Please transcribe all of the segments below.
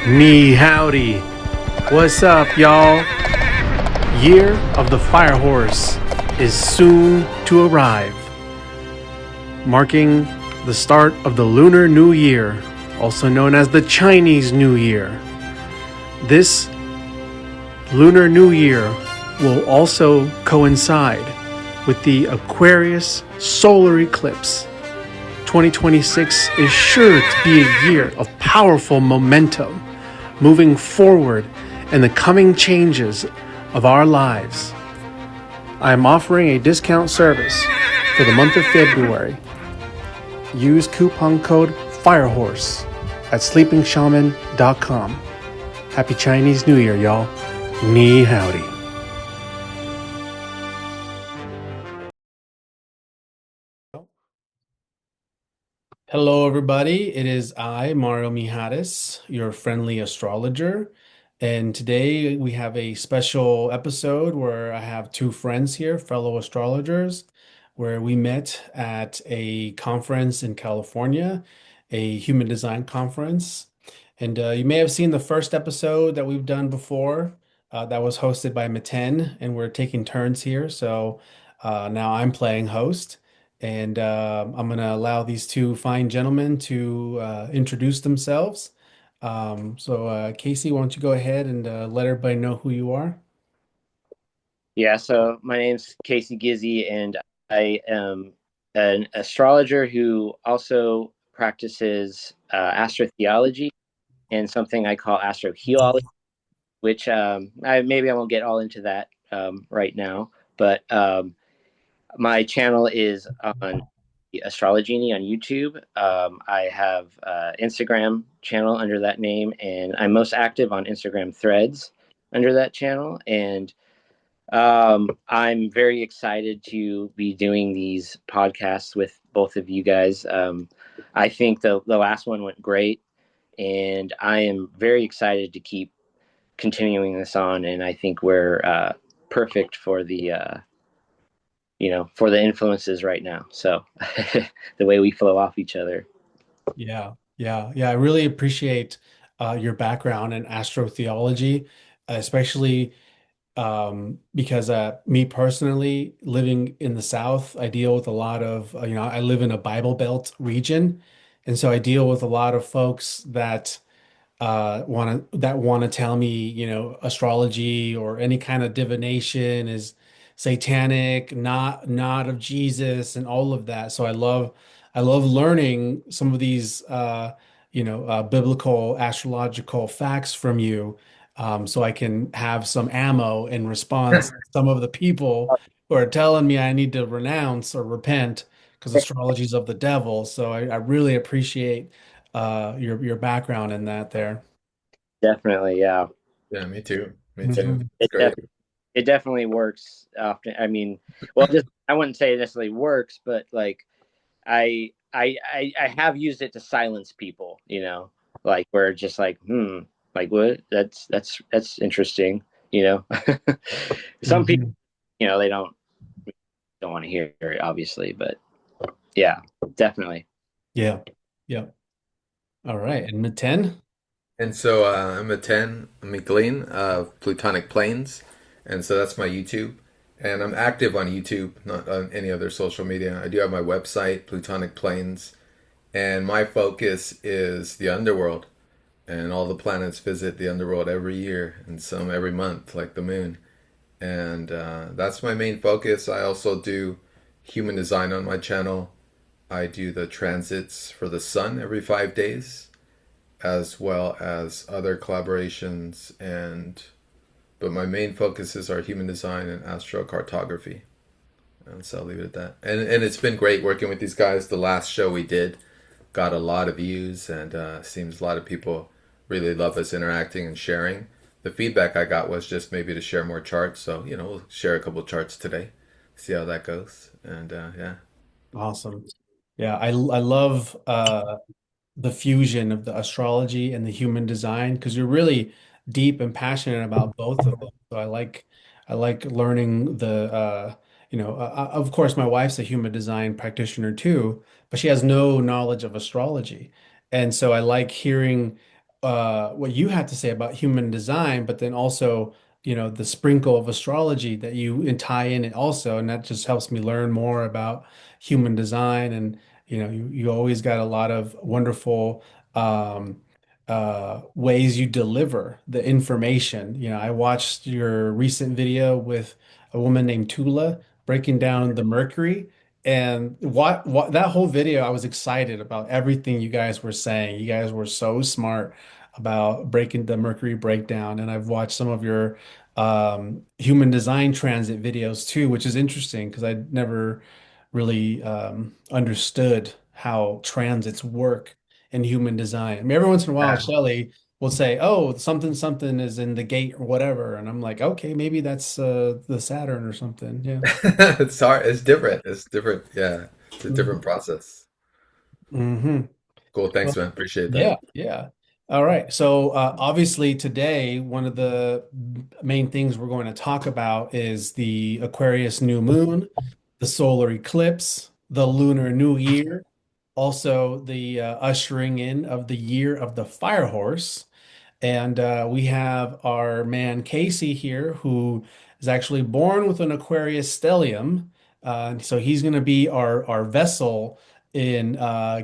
Knee howdy. What's up, y'all? Year of the Fire Horse is soon to arrive, marking the start of the Lunar New Year, also known as the Chinese New Year. This Lunar New Year will also coincide with the Aquarius Solar Eclipse. 2026 is sure to be a year of powerful momentum, moving forward in the coming changes of our lives. I am offering a discount service for the month of February. Use coupon code FIREHORSE at sleepingshaman.com. Happy Chinese New Year, y'all. Ni howdy. Hello, everybody. It is I, Mario Mijares, your friendly astrologer. And today we have a special episode where I have two friends here, fellow astrologers, where we met at a conference in California, a human design conference. And you may have seen the first episode that we've done before that was hosted by Meten, and we're taking turns here. So now I'm playing host. And I'm going to allow these two fine gentlemen to introduce themselves. Casey, why don't you go ahead and let everybody know who you are? Yeah, so my name's Casey Gizzy, and I am an astrologer who also practices astrotheology and something I call astroheology, which maybe I won't get all into that right now, but my channel is on Astrology on YouTube. I have Instagram channel under that name, and I'm most active on Instagram threads under that channel. And I'm very excited to be doing these podcasts with both of you guys. I think the last one went great, and I am very excited to keep continuing this on. And I think we're perfect for for the influences right now. So the way we flow off each other. Yeah. I really appreciate your background in astrotheology, especially because me personally, living in the South, I deal with a lot of, I live in a Bible Belt region. And so I deal with a lot of folks that want to tell me, astrology or any kind of divination is satanic, not of Jesus, and all of that. So I love learning some of these biblical astrological facts from you, so I can have some ammo in response to some of the people who are telling me I need to renounce or repent because astrology is of the devil. So I really appreciate your background in that there. Definitely, yeah. Yeah, me too. Me too. Mhm. It's It great. def- it definitely works often. I mean, well, just I wouldn't say it necessarily works, but like I have used it to silence people, like we're just like, like what? That's interesting, you know. Some people, Mhm. they don't want to hear it, obviously, but yeah, definitely. Yeah. Yeah. All right. And mid 10? And so I'm a 10, I'm McLean of Plutonic Planes. And so that's my YouTube. And I'm active on YouTube, not on any other social media. I do have my website, Plutonic Planes. And my focus is the underworld. And all the planets visit the underworld every year and some every month, like the moon. And that's my main focus. I also do human design on my channel. I do the transits for the sun every 5 days, as well as other collaborations. And but my main focuses are human design and astrocartography. And so I'll leave it at that. And it's been great working with these guys. The last show we did got a lot of views, and seems a lot of people really love us interacting and sharing. The feedback I got was just maybe to share more charts. So we'll share a couple charts today, see how that goes. And yeah. Awesome. Yeah. I love the fusion of the astrology and the human design because you're really deep and passionate about both of them. So I like learning the of course my wife's a human design practitioner too, but she has no knowledge of astrology. And so I like hearing what you had to say about human design, but then also, the sprinkle of astrology that you tie in it also, and that just helps me learn more about human design. And you always got a lot of wonderful um, ways you deliver the information. I watched your recent video with a woman named Tula breaking down the Mercury. And what that whole video, I was excited about everything you guys were saying. You guys were so smart about breaking the Mercury breakdown. And I've watched some of your human design transit videos too, which is interesting because I never really understood how transits work in human design. I mean, every once in a while, Shelley will say, "Oh, something something is in the gate or whatever," and I'm like, "Okay, maybe that's the Saturn or something." Yeah. It's hard. It's different. It's different. Yeah, it's a different process. Mm-hmm. Cool. Thanks, man. Appreciate that. Yeah, yeah. All right. So obviously today, one of the main things we're going to talk about is the Aquarius new moon, the solar eclipse, the lunar new year, also the ushering in of the year of the fire horse. And we have our man Casey here, who is actually born with an Aquarius stellium. So he's going to be our vessel in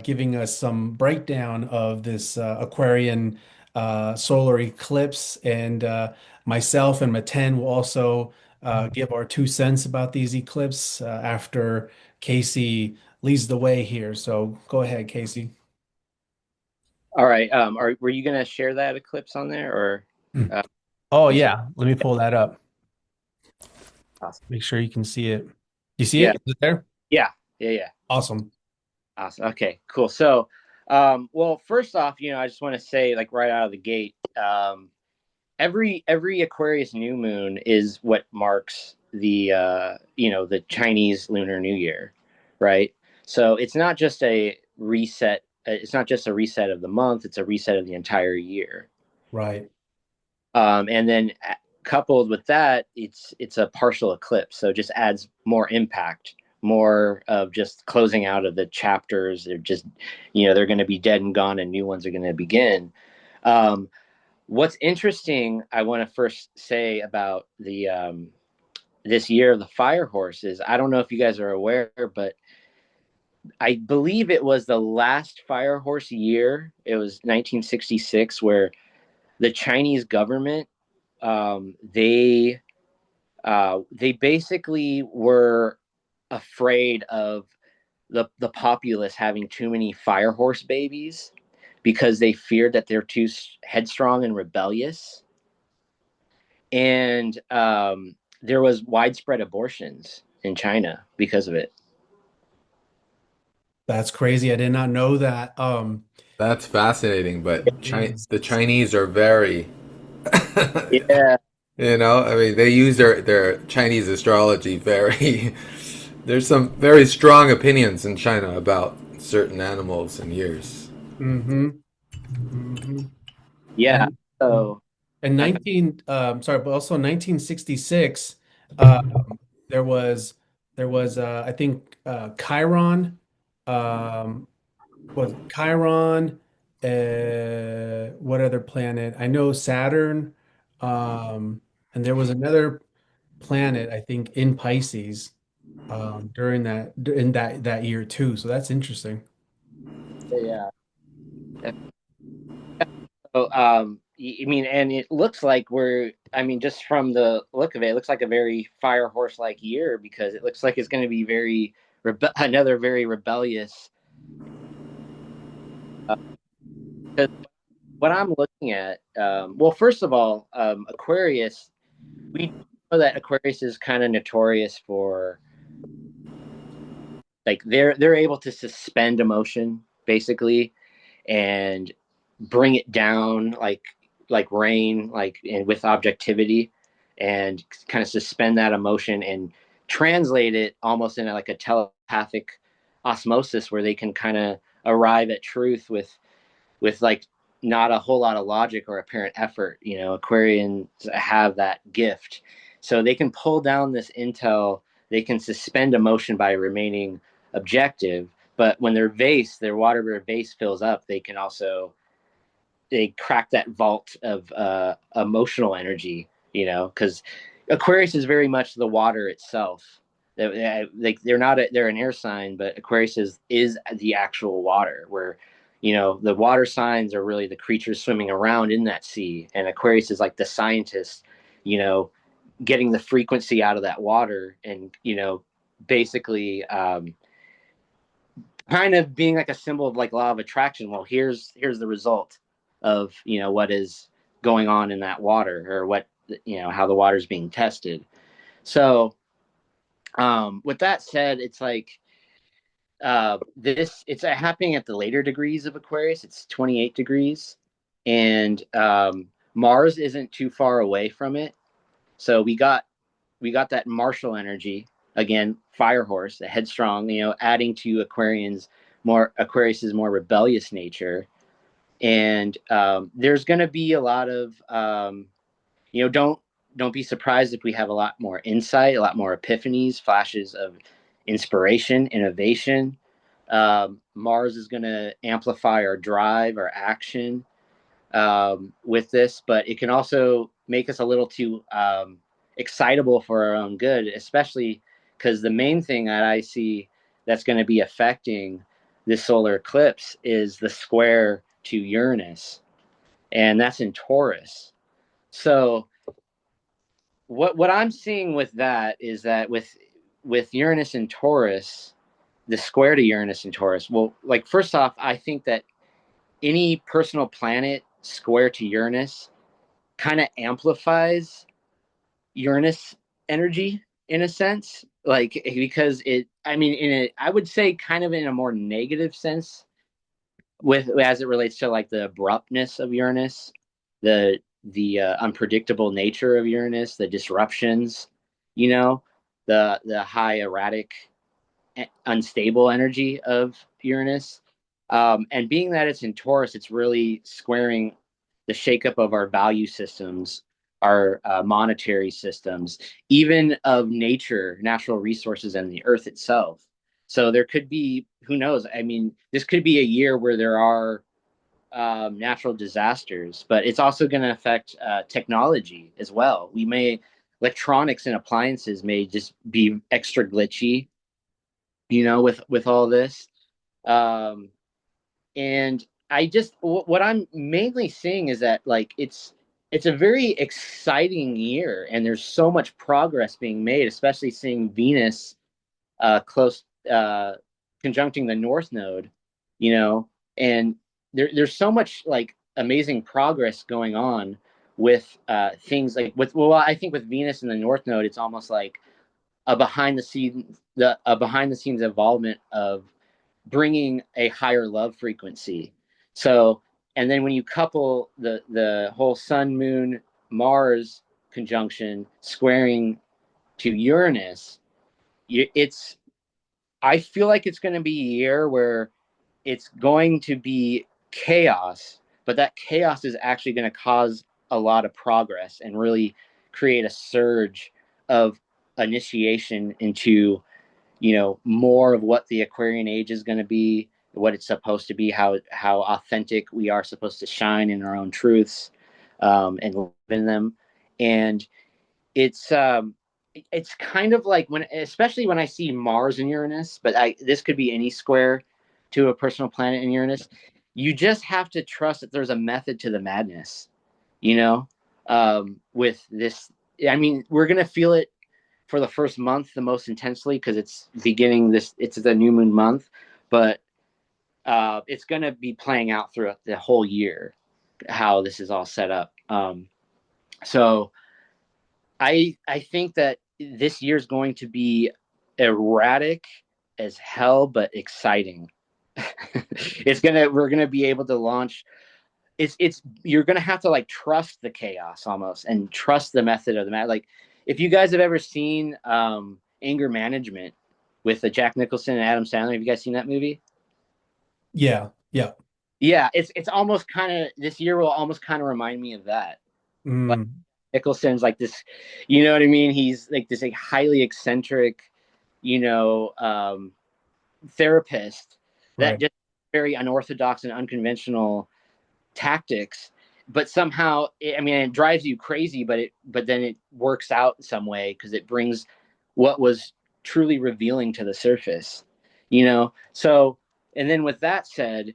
giving us some breakdown of this Aquarian solar eclipse. And myself and Meten will also give our 2 cents about these eclipses after Casey leads the way here. So go ahead, Casey. All right. Were you gonna share that eclipse on there, or uh, Oh you? yeah, let me pull that up. Awesome. Make sure you can see it. You see Yeah. it? Is it there? Yeah. Yeah. Yeah. Awesome. Awesome. Okay. Cool. So, well, first off, I just want to say, like, right out of the gate, every Aquarius new moon is what marks the Chinese Lunar New Year, right? So it's not just a reset. It's not just a reset of the month. It's a reset of the entire year. Right. And then coupled with that, it's a partial eclipse, so it just adds more impact, more of just closing out of the chapters. They're just, they're going to be dead and gone, and new ones are going to begin. Um, what's interesting, I want to first say about the this year of the fire horse is, I don't know if you guys are aware, but I believe it was the last fire horse year. It was 1966, where the Chinese government, they basically were afraid of the populace having too many fire horse babies, because they feared that they're too headstrong and rebellious, and there was widespread abortions in China because of it. That's crazy. I did not know that. That's fascinating. But Is. the Chinese are very, Yeah, I mean, they use their Chinese astrology very. There's some very strong opinions in China about certain animals and years. Mm-hmm. Mm-hmm. yeah. And So and uh, 1966, uh, there was I think Chiron, um, was it Chiron, what other planet? I know Saturn, and there was another planet, I think, in Pisces during that year too. So that's interesting. yeah. So, I mean, and it looks like I mean, just from the look of it, it looks like a very fire horse like year, because it looks like it's going to be another very rebellious. 'Cause what I'm looking at, well, first of all, Aquarius, we know that Aquarius is kind of notorious for, like, they're able to suspend emotion basically, and bring it down, like rain, like, and with objectivity, and kind of suspend that emotion and translate it almost in like a telepathic osmosis, where they can kind of arrive at truth with like not a whole lot of logic or apparent effort. Aquarians have that gift, so they can pull down this intel. They can suspend emotion by remaining objective, but when their water vase fills up, they can also they crack that vault of emotional energy, because Aquarius is very much the water itself. They're not they're an air sign, but Aquarius is the actual water, where the water signs are really the creatures swimming around in that sea, and Aquarius is like the scientist, you know, getting the frequency out of that water, and basically kind of being like a symbol of like law of attraction. Well, here's the result of what is going on in that water, or what how the water is being tested. So with that said, it's like it's happening at the later degrees of Aquarius. It's 28 degrees, and Mars isn't too far away from it. So we got that martial energy again, fire horse, the headstrong, adding to Aquarius's more rebellious nature. And there's going to be a lot of don't be surprised if we have a lot more insight, a lot more epiphanies, flashes of inspiration, innovation. Mars is going to amplify our drive, our action with this, but it can also make us a little too excitable for our own good, especially because the main thing that I see that's going to be affecting this solar eclipse is the square to Uranus, and that's in Taurus. So what I'm seeing with that is that with Uranus and Taurus, the square to Uranus and Taurus. Well, like first off, I think that any personal planet square to Uranus kind of amplifies Uranus energy in a sense, like because I mean, I would say kind of in a more negative sense, with as it relates to like the abruptness of Uranus, the unpredictable nature of Uranus, the disruptions, you know, the high erratic, unstable energy of Uranus. And being that it's in Taurus, it's really squaring the shakeup of our value systems, our monetary systems, even of nature, natural resources, and the earth itself. So there could be, who knows? I mean, this could be a year where there are natural disasters, but it's also going to affect technology as well. Electronics and appliances may just be extra glitchy, with all this. Um, and what I'm mainly seeing is that like it's a very exciting year, and there's so much progress being made, especially seeing Venus close conjuncting the North Node, and there's so much like amazing progress going on with things like I think with Venus and the North Node, it's almost like a behind the scenes involvement of bringing a higher love frequency. So, and then when you couple the whole Sun, Moon, Mars conjunction squaring to Uranus, it's I feel like it's going to be a year where it's going to be chaos, but that chaos is actually going to cause a lot of progress and really create a surge of initiation into more of what the Aquarian age is going to be, what it's supposed to be, how authentic we are supposed to shine in our own truths, and live in them. And it's kind of like especially when I see Mars in Uranus, but this could be any square to a personal planet in Uranus. You just have to trust that there's a method to the madness, with this. I mean, we're gonna feel it for the first month the most intensely because it's the new moon month, but it's going to be playing out throughout the whole year how this is all set up. So I think that this year is going to be erratic as hell, but exciting. We're gonna be able to launch. It's you're gonna have to like trust the chaos almost, and trust the method of the mat. Like if you guys have ever seen Anger Management with Jack Nicholson and Adam Sandler, have you guys seen that movie? Yeah, yeah. Yeah, it's almost kind of this year will almost kind of remind me of that. Like Mm, Nicholson's like this, you know what I mean? He's like this like highly eccentric, you know, um, therapist that right. just very unorthodox and unconventional tactics, but somehow it drives you crazy, but then it works out in some way because it brings what was truly revealing to the surface, so. And then with that said,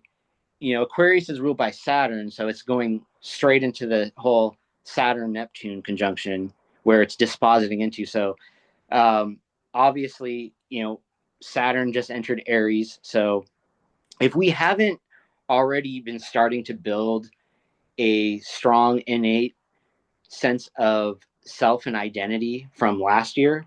Aquarius is ruled by Saturn, so it's going straight into the whole Saturn Neptune conjunction where it's dispositing into. So um, obviously, Saturn just entered Aries. So if we haven't already been starting to build a strong innate sense of self and identity from last year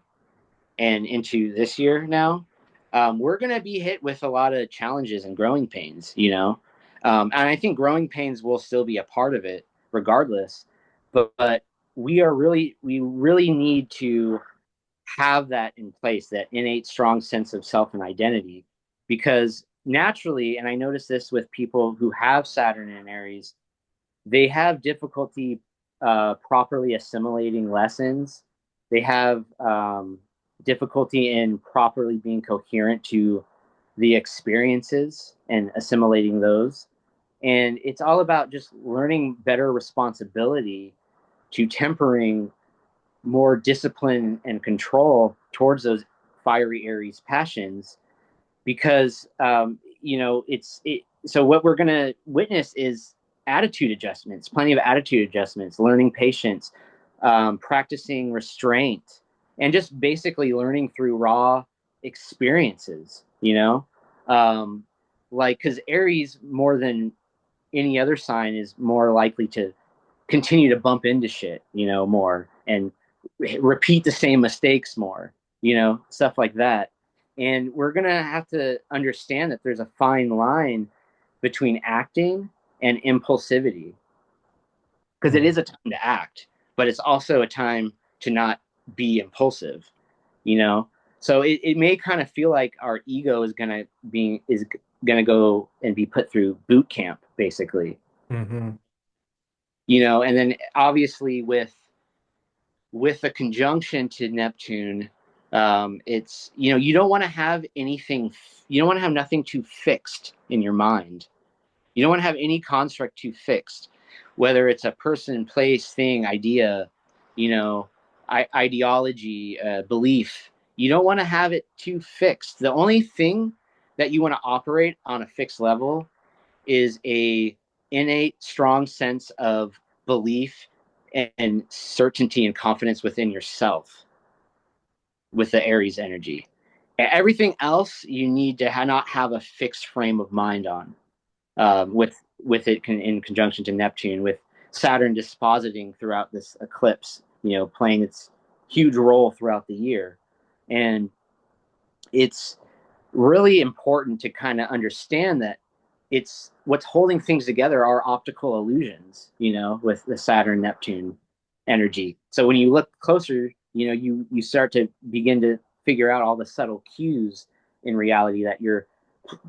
and into this year now, we're going to be hit with a lot of challenges and growing pains, and I think growing pains will still be a part of it regardless. But we really need to have that in place, that innate strong sense of self and identity, because naturally, and I notice this with people who have Saturn in Aries, they have difficulty properly assimilating lessons. They have difficulty in properly being coherent to the experiences and assimilating those. And it's all about just learning better responsibility to tempering more discipline and control towards those fiery Aries passions, because so what we're going to witness is attitude adjustments, plenty of attitude adjustments, learning patience, practicing restraint, and just basically learning through raw experiences, like, because Aries, more than any other sign, is more likely to continue to bump into shit, more, and repeat the same mistakes more, stuff like that. And we're going to have to understand that there's a fine line between acting and impulsivity, because it is a time to act, but it's also a time to not be impulsive, So it may kind of feel like our ego is going to go and be put through boot camp, basically. Mm-hmm. And then obviously with the conjunction to Neptune, it's, you don't want to have anything, you don't want to have nothing too fixed in your mind. You don't want to have any construct too fixed, whether it's a person, place, thing, idea, ideology, belief. You don't want to have it too fixed. The only thing that you want to operate on a fixed level is a innate, strong sense of belief and certainty and confidence within yourself with the Aries energy. Everything else you need to not have a fixed frame of mind on, with it in conjunction to Neptune, with Saturn dispositing throughout this eclipse, playing its huge role throughout the year. And it's really important to kind of understand that it's what's holding things together are optical illusions, with the Saturn Neptune energy. So when you look closer, you start to begin to figure out all the subtle cues in reality that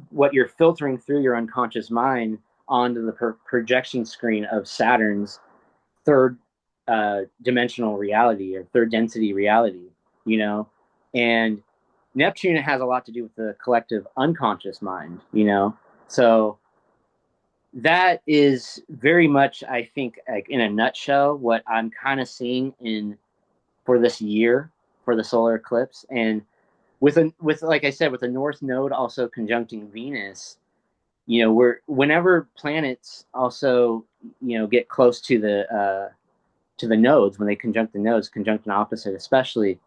what you're filtering through your unconscious mind onto the projection screen of Saturn's third dimensional reality, or third density reality, and Neptune has a lot to do with the collective unconscious mind, so that is very much, I think, like, in a nutshell, what I'm kind of seeing for this year for the solar eclipse. And with like I said, with the North Node also conjuncting Venus, whenever planets also get close to the nodes, when they conjunct the nodes, conjunct an opposite especially,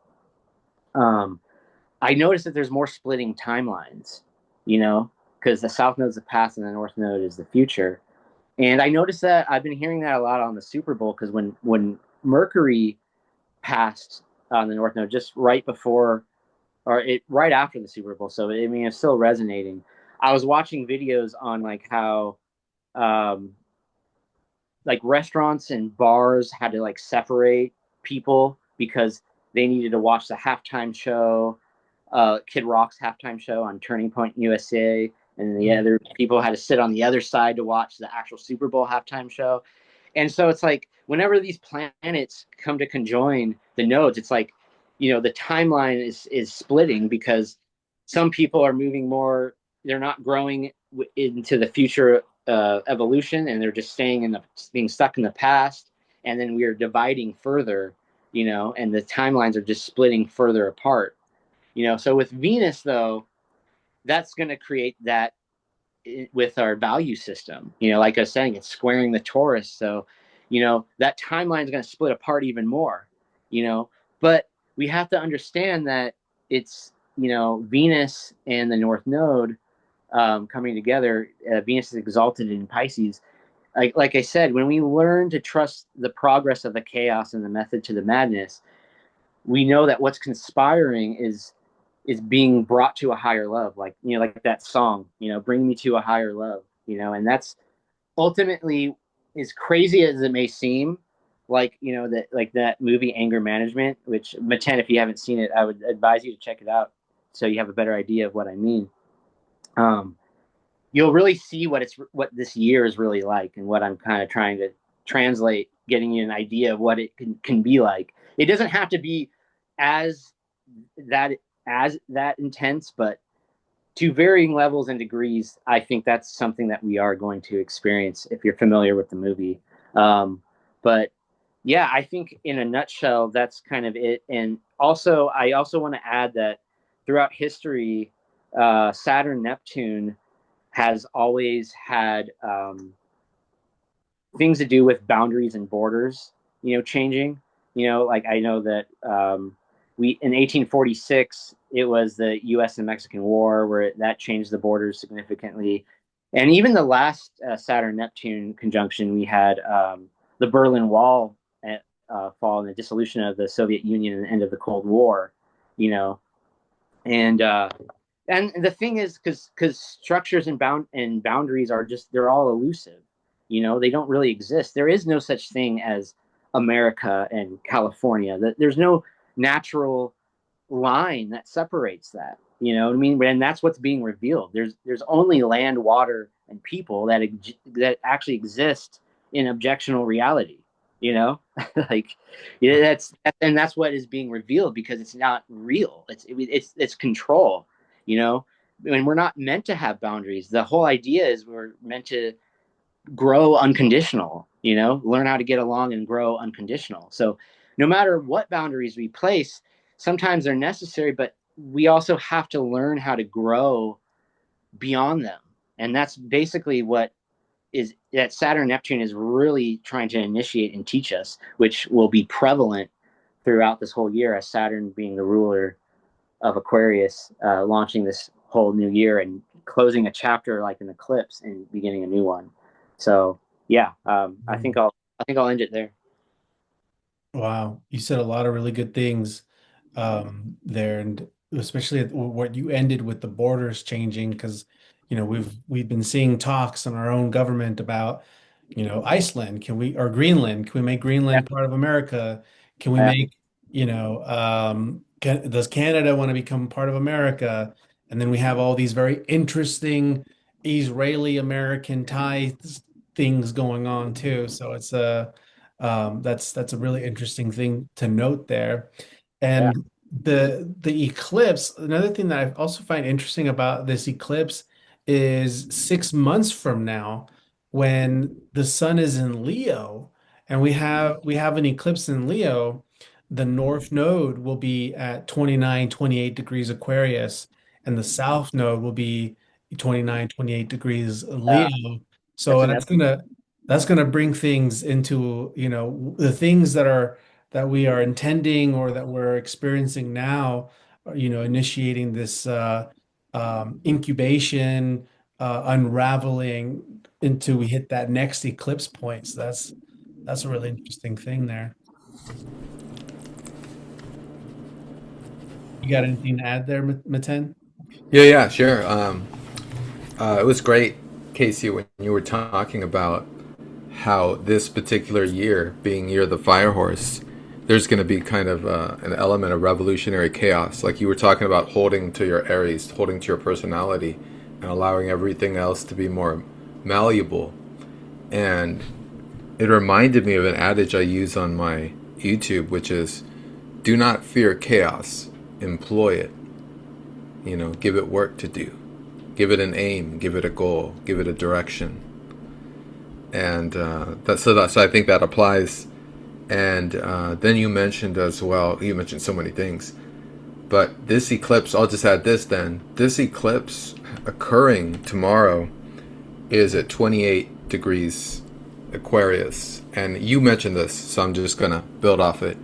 I noticed that there's more splitting timelines, because the South Node is the past and the North Node is the future. And I noticed that I've been hearing that a lot on the Super Bowl, because when Mercury passed on the North Node just right before, or right after the Super Bowl, so it's still resonating. I was watching videos on like how like restaurants and bars had to like separate people because they needed to watch the halftime show, Kid Rock's halftime show on Turning Point USA, and the other people had to sit on the other side to watch the actual Super Bowl halftime show. And so it's like whenever these planets come to conjoin the nodes, it's like, the timeline is splitting, because some people are moving more, they're not growing into the future evolution, and they're just being stuck in the past, and then we are dividing further, and the timelines are just splitting further apart. So with Venus, though, that's going to create that with our value system. Like I was saying, it's squaring the Taurus, so that timeline is going to split apart even more. But we have to understand that it's Venus and the North Node coming together. Venus is exalted in Pisces. Like I said, when we learn to trust the progress of the chaos and the method to the madness, we know that what's conspiring is being brought to a higher love, like that song, bring me to a higher love, and that's ultimately, as crazy as it may seem, that movie Anger Management, which, Meten, if you haven't seen it, I would advise you to check it out so you have a better idea of what I mean. You'll really see what this year is really like, and what I'm kind of trying to translate, getting you an idea of what it can be like. It doesn't have to be as that intense, but to varying levels and degrees, I think that's something that we are going to experience if you're familiar with the movie. But yeah, I think in a nutshell, that's kind of it. And also, I also want to add that throughout history, Saturn Neptune has always had things to do with boundaries and borders, changing. Like I know that we in 1846 it was the U.S. and Mexican War where that changed the borders significantly, and even the last Saturn Neptune conjunction, we had the Berlin Wall fall and the dissolution of the Soviet Union and the end of the Cold War, and the thing is, because structures and boundaries are they're all elusive. They don't really exist. There is no such thing as America and California. There's no natural line that separates that. You know what I mean? And that's what's being revealed. There's only land, water, and people that actually exist in objectional reality. Like that's what is being revealed, because it's not real. It's control. And we're not meant to have boundaries. The whole idea is we're meant to grow unconditional, learn how to get along and grow unconditional. So no matter what boundaries we place, sometimes they're necessary, but we also have to learn how to grow beyond them. And that's basically what is that Saturn Neptune is really trying to initiate and teach us, which will be prevalent throughout this whole year, as Saturn being the ruler of Aquarius, launching this whole new year and closing a chapter like an eclipse and beginning a new one. So yeah, I think I'll end it there. Wow, you said a lot of really good things there, and especially what you ended with the borders changing, because we've been seeing talks in our own government about Iceland, or Greenland, can we make Yeah, Greenland part of America? Can we yeah, make does Canada want to become part of America? And then we have all these very interesting Israeli American ties things going on too. So it's that's a really interesting thing to note there. yeah, And the eclipse, another thing that I also find interesting about this eclipse is 6 months from now, when the sun is in Leo and we have an eclipse in Leo, the north node will be at 29, 28 degrees Aquarius, and the south node will be 29, 28 degrees yeah. Leo. That's So another. that's gonna bring things into, the things that we are intending or that we're experiencing now, initiating this incubation, unraveling until we hit that next eclipse point. So that's a really interesting thing there. You got anything to add there, Meten? Yeah, sure. It was great, Casey, when you were talking about how this particular year, being year of the fire horse, there's going to be kind of an element of revolutionary chaos. Like you were talking about holding to your Aries, holding to your personality, and allowing everything else to be more malleable. And it reminded me of an adage I use on my YouTube, which is, do not fear chaos, employ it. Give it work to do. Give it an aim, give it a goal, give it a direction. and so I think that applies. And then you mentioned as well. You mentioned so many things, but this eclipse. I'll just add this then. This eclipse occurring tomorrow is at 28 degrees Aquarius, and you mentioned this, so I'm just gonna build off it.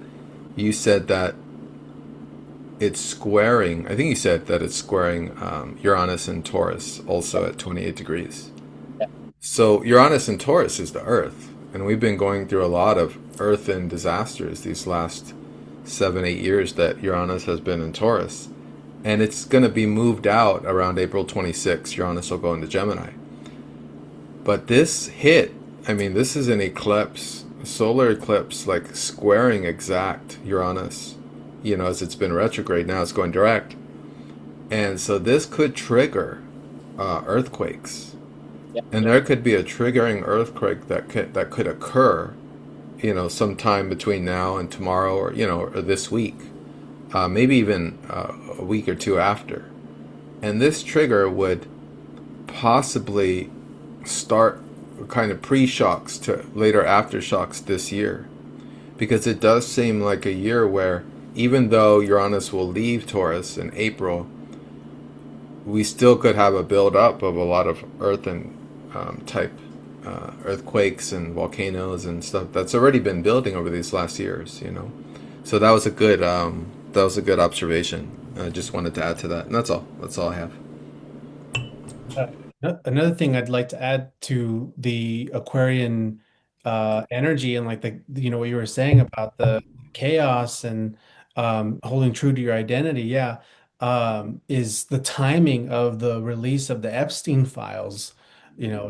You said that it's squaring. I think you said that it's squaring Uranus and Taurus also at 28 degrees. So Uranus and Taurus is the Earth, and we've been going through a lot of Earth and disasters these last 7, 8 years that Uranus has been in Taurus, and it's going to be moved out around April 26th. Uranus will go into Gemini, but this hit. I mean, this is an eclipse, a solar eclipse, like squaring exact Uranus. You know, as it's been retrograde, now it's going direct, and so this could trigger earthquakes, Yeah. and there could be a triggering earthquake that could occur, you know, sometime between now and tomorrow, or you know, or this week, maybe even a week or two after. And this trigger would possibly start kind of pre-shocks to later aftershocks this year, because it does seem like a year where even though Uranus will leave Taurus in April, we still could have a build-up of a lot of Earth and type earthquakes and volcanoes and stuff that's already been building over these last years. You know, so that was a good observation. I just wanted to add to that, and that's all. That's all I have. Uh, Another thing I'd like to add to the Aquarian energy and like what you were saying about the chaos and holding true to your identity, yeah, is the timing of the release of the Epstein files,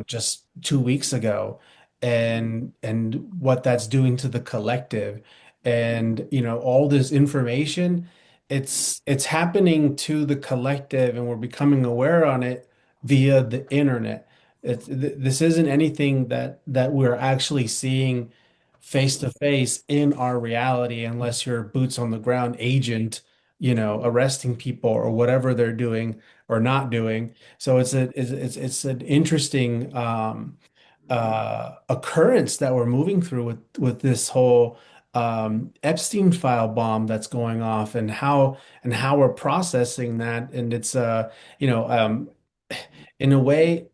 just 2 weeks ago, and what that's doing to the collective, and all this information, it's happening to the collective, and we're becoming aware on it via the internet. This isn't anything that we're actually seeing face to face in our reality, unless you're boots on the ground agent, arresting people or whatever they're doing or not doing. So it's an interesting occurrence that we're moving through with this whole Epstein file bomb that's going off, and how we're processing that. And it's you know in a way,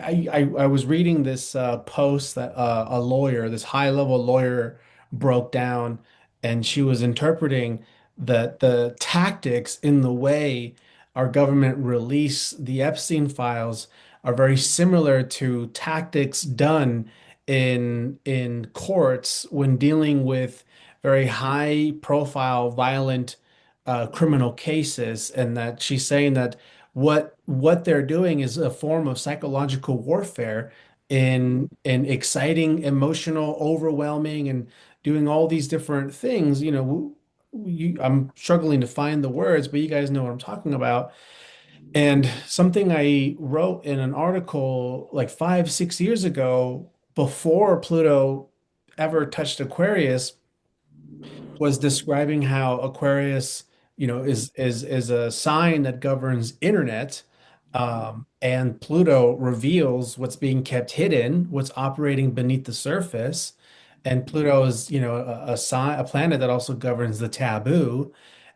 I was reading this post that a lawyer, this high level lawyer, broke down, and she was interpreting that the tactics in the way our government release the Epstein files are very similar to tactics done in courts when dealing with very high profile violent criminal cases. And that she's saying that what they're doing is a form of psychological warfare in exciting, emotional, overwhelming, and doing all these different things. I'm struggling to find the words, but you guys know what I'm talking about. And something I wrote in an article like 5, 6 years ago, before Pluto ever touched Aquarius, was describing how Aquarius, is a sign that governs internet, and Pluto reveals what's being kept hidden, what's operating beneath the surface, and Pluto is, a sign, a planet that also governs the taboo.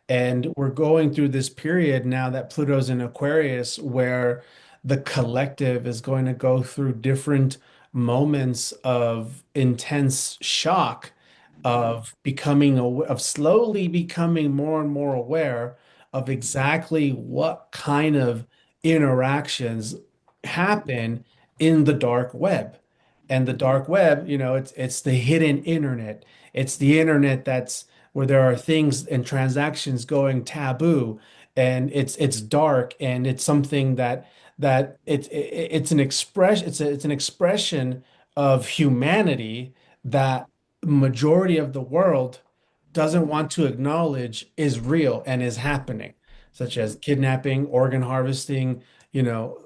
And we're going through this period now that Pluto's in Aquarius, where the collective is going to go through different moments of intense shock, of slowly becoming more and more aware of exactly what kind of interactions happen in the dark web. And the dark web, it's the hidden internet. It's the internet that's where there are things and transactions going taboo, and it's dark, and it's something that it's an expression of humanity that majority of the world doesn't want to acknowledge is real and is happening, such as kidnapping, organ harvesting,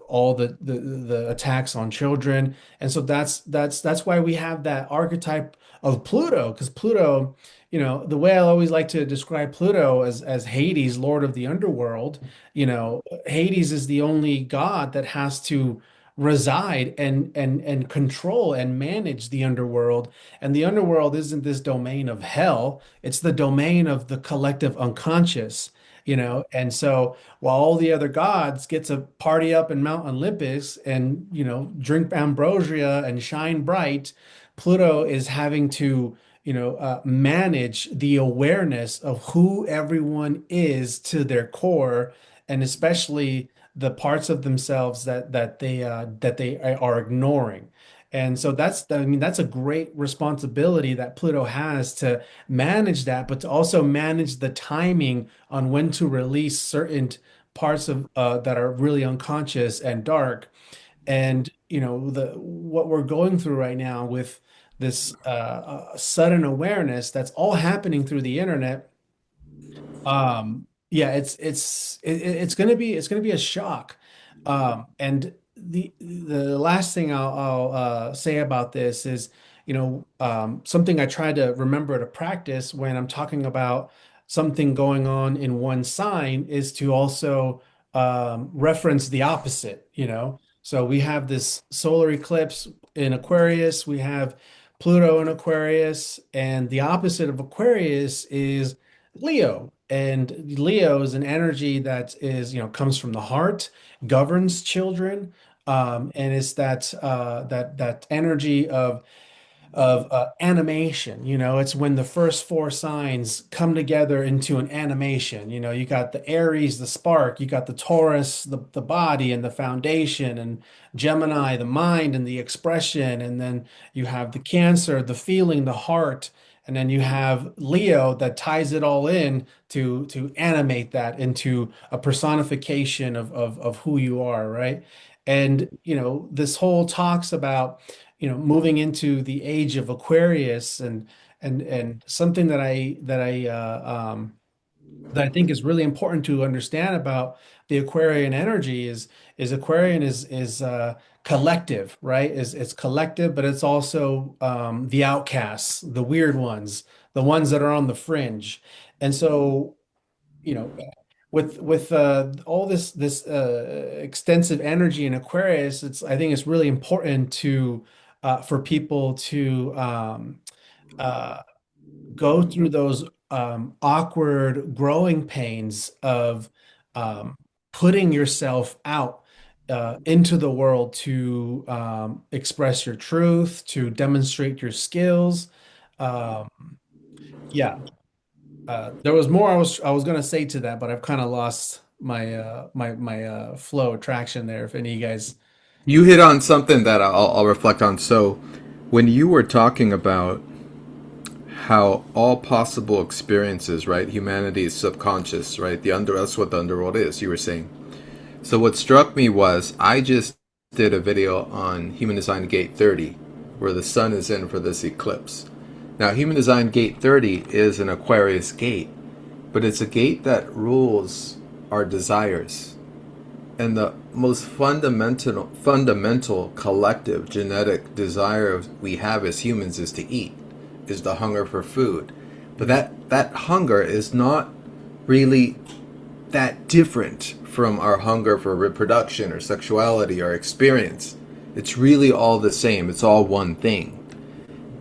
all the attacks on children. And so that's why we have that archetype of Pluto, because Pluto, the way I always like to describe Pluto as Hades, Lord of the Underworld. Hades is the only god that has to reside and control and manage the underworld. And the underworld isn't this domain of hell, it's the domain of the collective unconscious, you know. And so while all the other gods get to party up in Mount Olympus and, you know, drink ambrosia and shine bright, Pluto is having to, manage the awareness of who everyone is to their core, and especially the parts of themselves that they are ignoring. And so I mean, that's a great responsibility that Pluto has, to manage that, but to also manage the timing on when to release certain parts of that are really unconscious and dark. And the what we're going through right now with this sudden awareness that's all happening through the internet. Yeah, it's gonna be a shock. And the last thing I'll say about this is, something I try to remember to practice when I'm talking about something going on in one sign is to also reference the opposite, you know. So we have this solar eclipse in Aquarius, we have Pluto in Aquarius, and the opposite of Aquarius is Leo. And Leo is an energy that is, comes from the heart, governs children, and it's that energy of animation. It's when the first four signs come together into an animation. You got the Aries, the spark, you got the Taurus, the body and the foundation, and Gemini, the mind and the expression, and then you have the Cancer, the feeling, the heart. And then you have Leo that ties it all in to animate that into a personification of who you are, right? And this whole talks about moving into the age of Aquarius, and something that I think is really important to understand about the Aquarian energy is Aquarian is collective, right? It's collective, but it's also the outcasts, the weird ones, the ones that are on the fringe. And so, you know, with all this extensive energy in Aquarius, I think it's really important to for people to uh, go through those awkward growing pains of um, putting yourself out into the world to express your truth, to demonstrate your skills. Um, yeah, there was more I was gonna say to that, but I've kind of lost my flow of traction there. If any of you guys, You hit on something that I'll reflect on. So, when you were talking about how all possible experiences, right? Humanity is subconscious, right? That's what the underworld is. You were saying. So what struck me was I just did a video on Human Design Gate 30, where the sun is in for this eclipse. Now, Human Design Gate 30 is an Aquarius gate, but it's a gate that rules our desires. And the most fundamental collective genetic desire we have as humans is to eat, is the hunger for food. But that hunger is not really that different from our hunger for reproduction or sexuality or experience. It's really all the same. It's all one thing.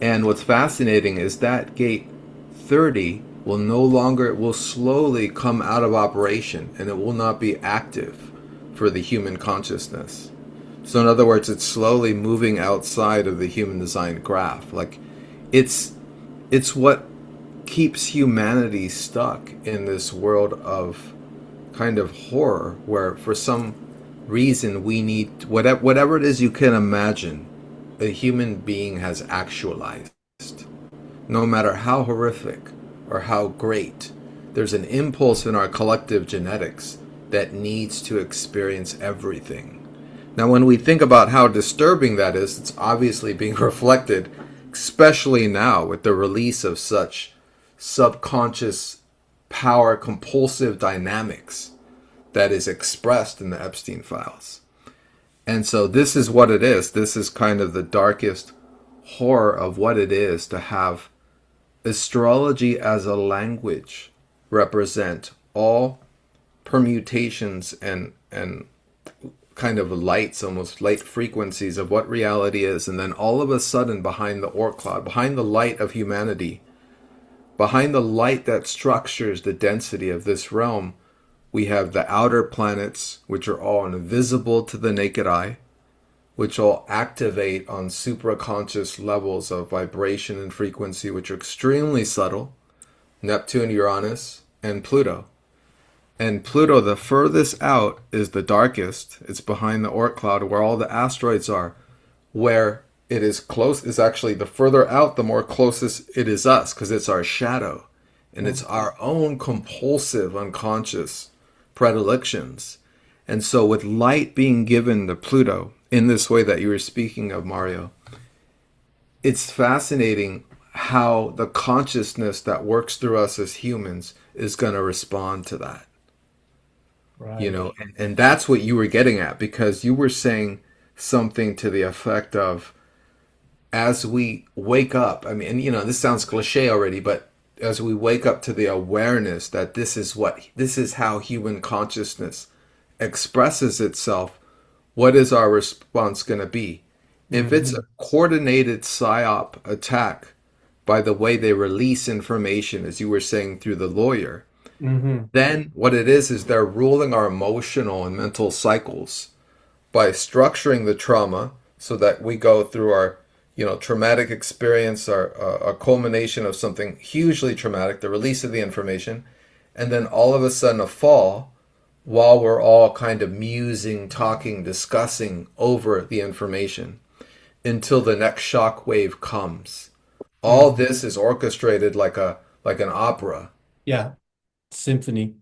And what's fascinating is that gate 30 will slowly come out of operation, and it will not be active for the human consciousness. So in other words, it's slowly moving outside of the human design graph. Like it's what keeps humanity stuck in this world of kind of horror, where for some reason we need whatever it is you can imagine a human being has actualized. No matter how horrific or how great, there's an impulse in our collective genetics that needs to experience everything. Now, when we think about how disturbing that is, it's obviously being reflected, especially now with the release of such subconscious power compulsive dynamics that is expressed in the Epstein files. And so this is what it is. This is kind of the darkest horror of what it is to have astrology as a language represent all permutations and kind of lights, almost light frequencies of what reality is. And then all of a sudden, behind the Oort cloud, behind the light of humanity, behind the light that structures the density of this realm, we have the outer planets, which are all invisible to the naked eye, which all activate on supraconscious levels of vibration and frequency, which are extremely subtle. Neptune, Uranus, and Pluto. And Pluto, the furthest out, is the darkest. It's behind the Oort cloud where all the asteroids are. Where it is close is actually the further out, the more closest it is us, because it's our shadow. And it's our own compulsive, unconscious predilections. And so with light being given to Pluto in this way that you were speaking of, Mario, it's fascinating how the consciousness that works through us as humans is going to respond to that. You Right. know, and that's what you were getting at, because you were saying something to the effect of, as we wake up, I mean, and, you know, this sounds cliche already, but as we wake up to the awareness that this is how human consciousness expresses itself, what is our response going to be? If it's a Hmm. coordinated psyop attack by the way they release information, as you were saying, through the lawyer, Hmm. then what it is they're ruling our emotional and mental cycles by structuring the trauma so that we go through our, you know, traumatic experience, our a culmination of something hugely traumatic, the release of the information, and then all of a sudden a fall while we're all kind of musing, talking, discussing over the information until the next shock wave comes. All Hmm. this is orchestrated like an opera. Yeah. Symphony.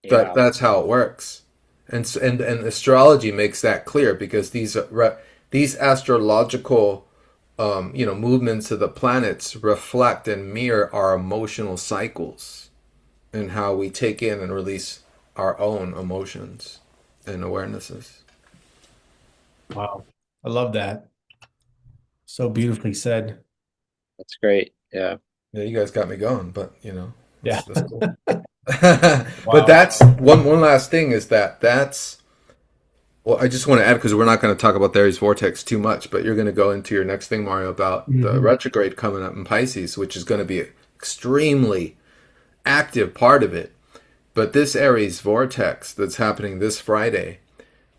Yeah. That's how it works. And astrology makes that clear, because these astrological you know, movements of the planets reflect and mirror our emotional cycles and how we take in and release our own emotions and awarenesses. Wow. I love that. So beautifully said. That's great. Yeah. Yeah, you guys got me going, but you know, Yeah. that's cool. But Wow. that's one last thing is that's well, I just want to add, because we're not going to talk about the Aries Vortex too much, but you're going to go into your next thing, Mario, about the Hmm. retrograde coming up in Pisces, which is going to be an extremely active part of it. But this Aries Vortex that's happening this Friday,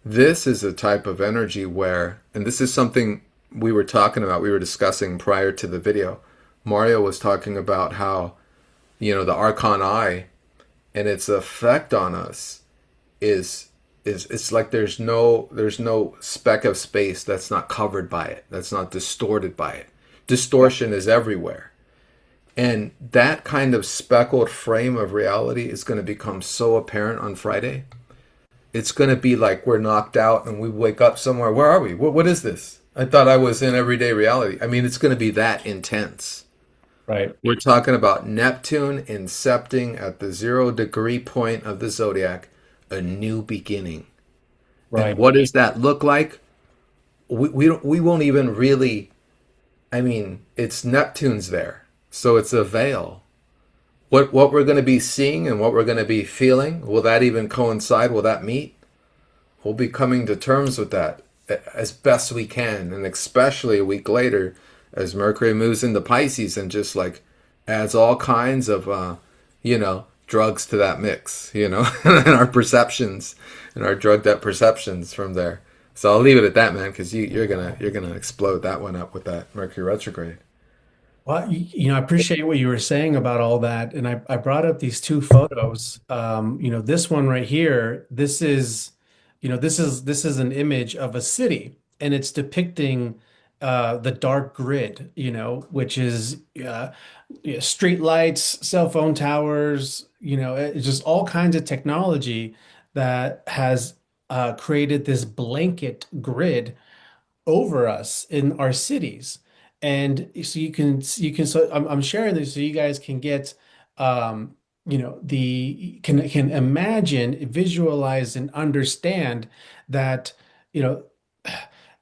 this is a type of energy where, and this is something we were talking about, we were discussing prior to the video. Mario was talking about how, you know, the Archon Eye and its effect on us is it's like there's no speck of space that's not covered by it, that's not distorted by it. Yep. Distortion is everywhere. And that kind of speckled frame of reality is going to become so apparent on Friday. It's going to be like we're knocked out and we wake up somewhere. Where are we? What is this? I thought I was in everyday reality. I mean, it's going to be that intense. Right. We're talking about Neptune incepting at the 0 degree point of the zodiac, a new beginning. And Right. what does that look like? We won't even really. I mean, it's Neptune's there, so it's a veil. What we're going to be seeing and what we're going to be feeling, will that even coincide? Will that meet? We'll be coming to terms with that as best we can, and especially a week later, as Mercury moves into Pisces and just like adds all kinds of you know, drugs to that mix, you know, and our perceptions and our drugged up perceptions from there. So I'll leave it at that, man, because you're gonna explode that one up with that Mercury retrograde. Well, I appreciate what you were saying about all that. And I brought up these two photos. This one right here, this is an image of a city, and it's depicting the dark grid, which is street lights, cell phone towers, it's just all kinds of technology that has created this blanket grid over us in our cities. And so so I'm sharing this so you guys can get the can imagine, visualize, and understand that you know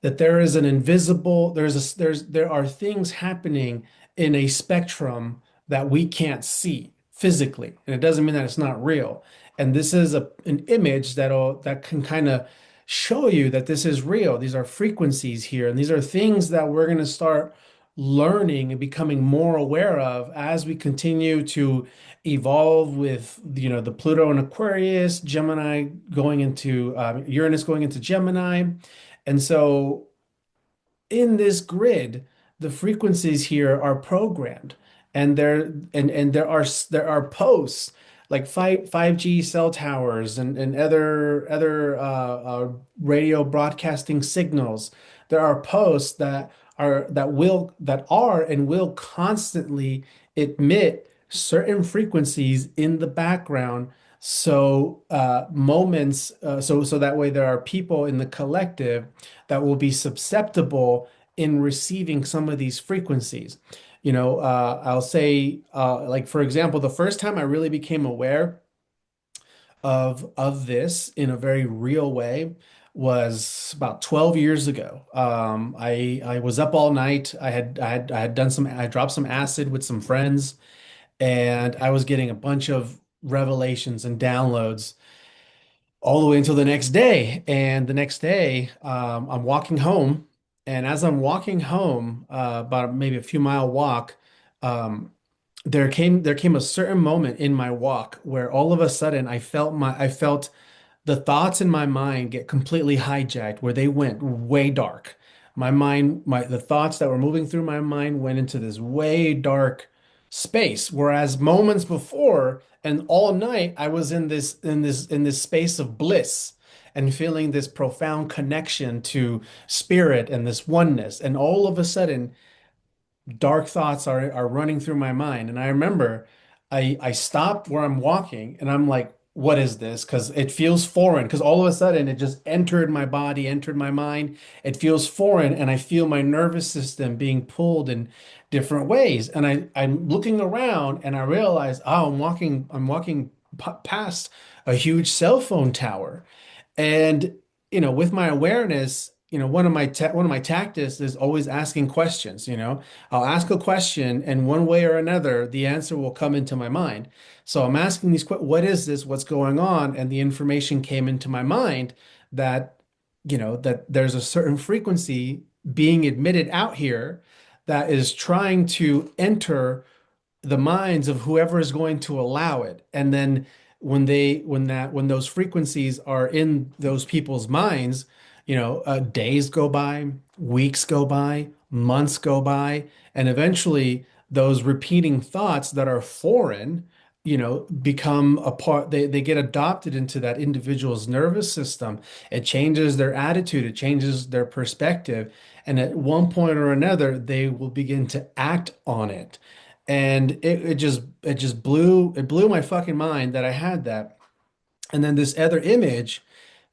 that there is an invisible there are things happening in a spectrum that we can't see physically, and it doesn't mean that it's not real. And this is an image that can kind of show you that this is real. These are frequencies here, and these are things that we're going to start learning and becoming more aware of as we continue to evolve with, the Pluto and Aquarius, Gemini going into Uranus going into Gemini. And so in this grid, the frequencies here are programmed, and there are posts like 5G cell towers and other radio broadcasting signals. There are posts that are and will constantly emit certain frequencies in the background. So so that way there are people in the collective that will be susceptible in receiving some of these frequencies. I'll say, like for example, the first time I really became aware of this in a very real way was about 12 years ago. I was up all night. I dropped some acid with some friends, and I was getting a bunch of revelations and downloads all the way until the next day. And the next day, I'm walking home, and as I'm walking home, about maybe a few mile walk, um, there came a certain moment in my walk where all of a sudden I felt the thoughts in my mind get completely hijacked, where they went way dark. The thoughts that were moving through my mind went into this way dark space, whereas moments before and all night I was in this space of bliss and feeling this profound connection to spirit and this oneness. And all of a sudden dark thoughts are running through my mind. And I remember I stopped where I'm walking, and I'm like, what is this? Because it feels foreign. Because all of a sudden it just entered my body, entered my mind. It feels foreign, and I feel my nervous system being pulled in different ways. And I'm looking around, and I realize, oh, I'm walking past a huge cell phone tower. And with my awareness, one of my tactics is always asking questions. I'll ask a question, and one way or another, the answer will come into my mind. So I'm asking these questions: what is this? What's going on? And the information came into my mind that that there's a certain frequency being emitted out here that is trying to enter the minds of whoever is going to allow it. And then when those frequencies are in those people's minds, days go by, weeks go by, months go by, and eventually those repeating thoughts that are foreign, become a part, they get adopted into that individual's nervous system. It changes their attitude, it changes their perspective, and at one point or another, they will begin to act on it. And it blew my fucking mind that I had that. And then this other image,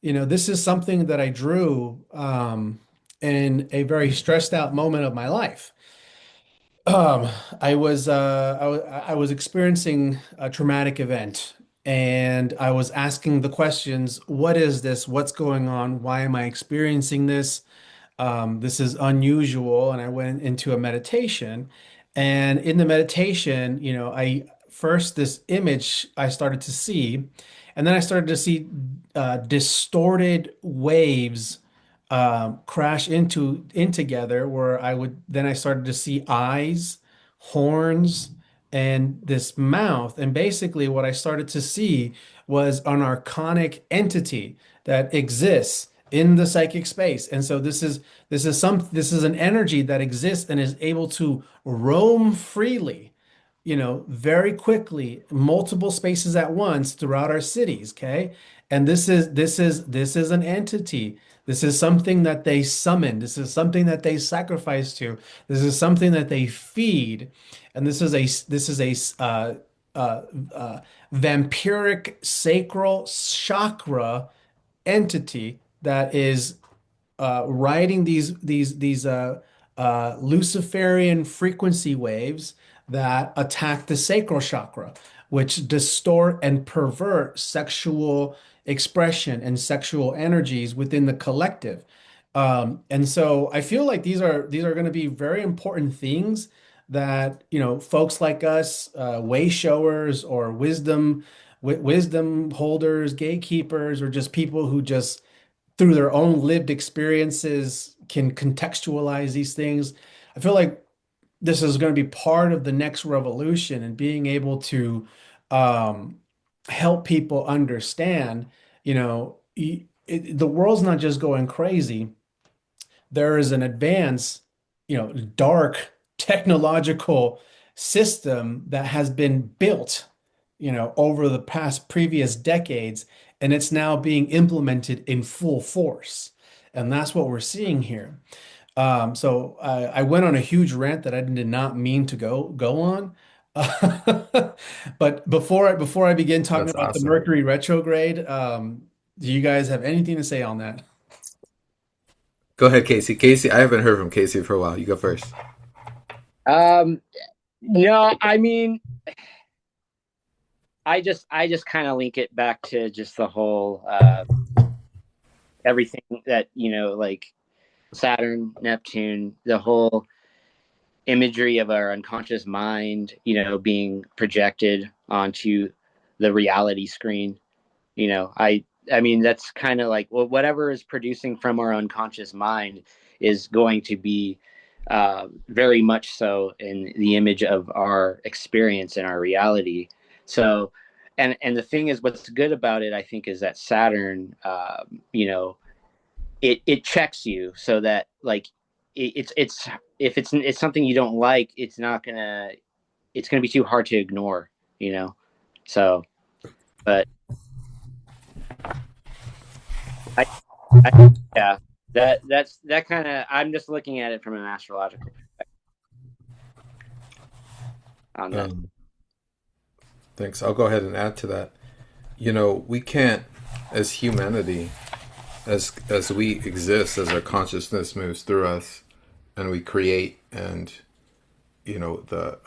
this is something that I drew in a very stressed out moment of my life. Um, I was experiencing a traumatic event, and I was asking the questions, what is this? What's going on? Why am I experiencing this? This is unusual. And I went into a meditation. And in the meditation, this image I started to see, and then I started to see distorted waves crash in together, where I started to see eyes, horns, and this mouth. And basically what I started to see was an archonic entity that exists in the psychic space. And so this is an energy that exists and is able to roam freely, very quickly, multiple spaces at once throughout our cities, okay? And this is an entity. This is something that they summon. This is something that they sacrifice to. This is something that they feed. And this is a vampiric sacral chakra entity that is riding these Luciferian frequency waves that attack the sacral chakra, which distort and pervert sexual expression and sexual energies within the collective. And so I feel like these are going to be very important things that folks like us, way showers or wisdom holders, gatekeepers, or just people who just through their own lived experiences can contextualize these things. I feel like this is going to be part of the next revolution and being able to um, help people understand, the world's not just going crazy. There is an advanced, dark technological system that has been built, over the past previous decades, and it's now being implemented in full force. And that's what we're seeing here. So I went on a huge rant that I did not mean to go on. But before I begin talking That's about the awesome. Mercury retrograde, do you guys have anything to say on that? Go ahead, Casey. Casey, I haven't heard from Casey for a while. You go first. Um, no, I mean, I just kind of link it back to just the whole everything that like Saturn, Neptune, the whole imagery of our unconscious mind, being projected onto the reality screen. I mean that's kind of like, well, whatever is producing from our unconscious mind is going to be very much so in the image of our experience and our reality. So, and the thing is, what's good about it, I think, is that Saturn, it checks you so that like it's if it's something you don't like, it's gonna be too hard to ignore, you know. So, but I, I yeah, that kind of, I'm just looking at it from an astrological on that. Um, Thanks. I'll go ahead and add to that. We can't, as humanity, as we exist, as our consciousness moves through us, and we create, and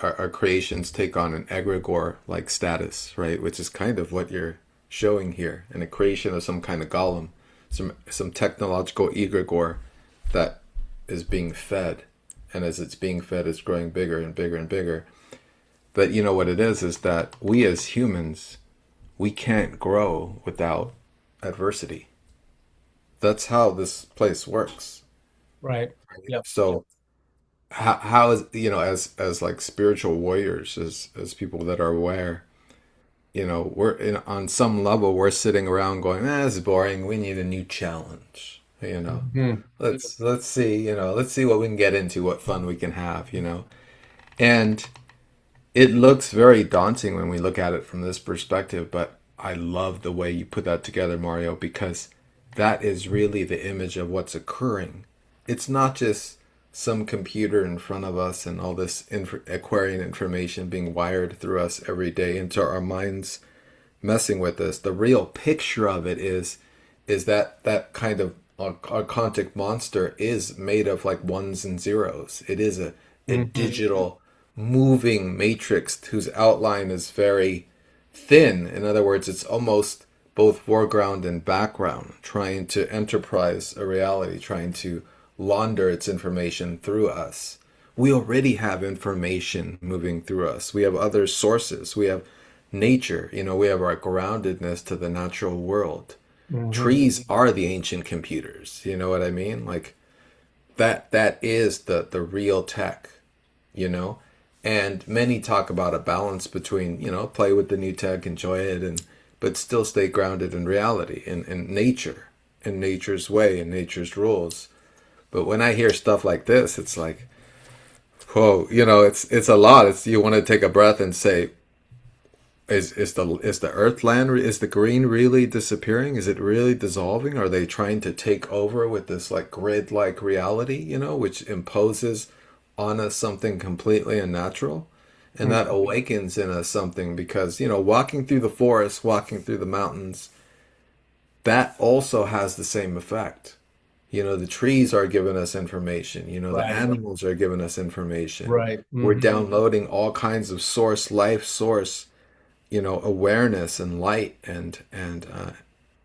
our creations take on an egregore like status, right? Which is kind of what you're showing here, and a creation of some kind of golem, some technological egregore that is being fed, and as it's being fed, it's growing bigger and bigger and bigger. But what it is that we as humans, we can't grow without adversity. That's how this place works. Right. Yep. So how is, as like spiritual warriors, as people that are aware, we're on some level, we're sitting around going, this is boring, we need a new challenge. Mhm. Let's see, let's see what we can get into, what fun we can have. And it looks very daunting when we look at it from this perspective, but I love the way you put that together, Mario, because that is really the image of what's occurring. It's not just some computer in front of us and all this Aquarian information being wired through us every day into our minds, messing with us. The real picture of it is that kind of archontic monster is made of like ones and zeros. It is a Mhm. digital moving matrix whose outline is very thin. In other words, it's almost both foreground and background, trying to enterprise a reality, trying to launder its information through us. We already have information moving through us. We have other sources. We have nature. We have our groundedness to the natural world. Mhm. Trees are the ancient computers. You know what I mean? Like that is the real tech, you know? And many talk about a balance between, play with the new tech, enjoy it, but still stay grounded in reality, in nature, in nature's way, in nature's rules. But when I hear stuff like this, it's like, whoa, it's a lot. It's, you want to take a breath and say, is the earth land, is the green really disappearing? Is it really dissolving? Are they trying to take over with this like grid like reality, which imposes on us something completely unnatural? And that Mhm. awakens in us something, because walking through the forest, walking through the mountains, that also has the same effect. The trees are giving us information. The Right. animals are giving us information. Right. We're Mhm. downloading all kinds of source, life source, awareness and light and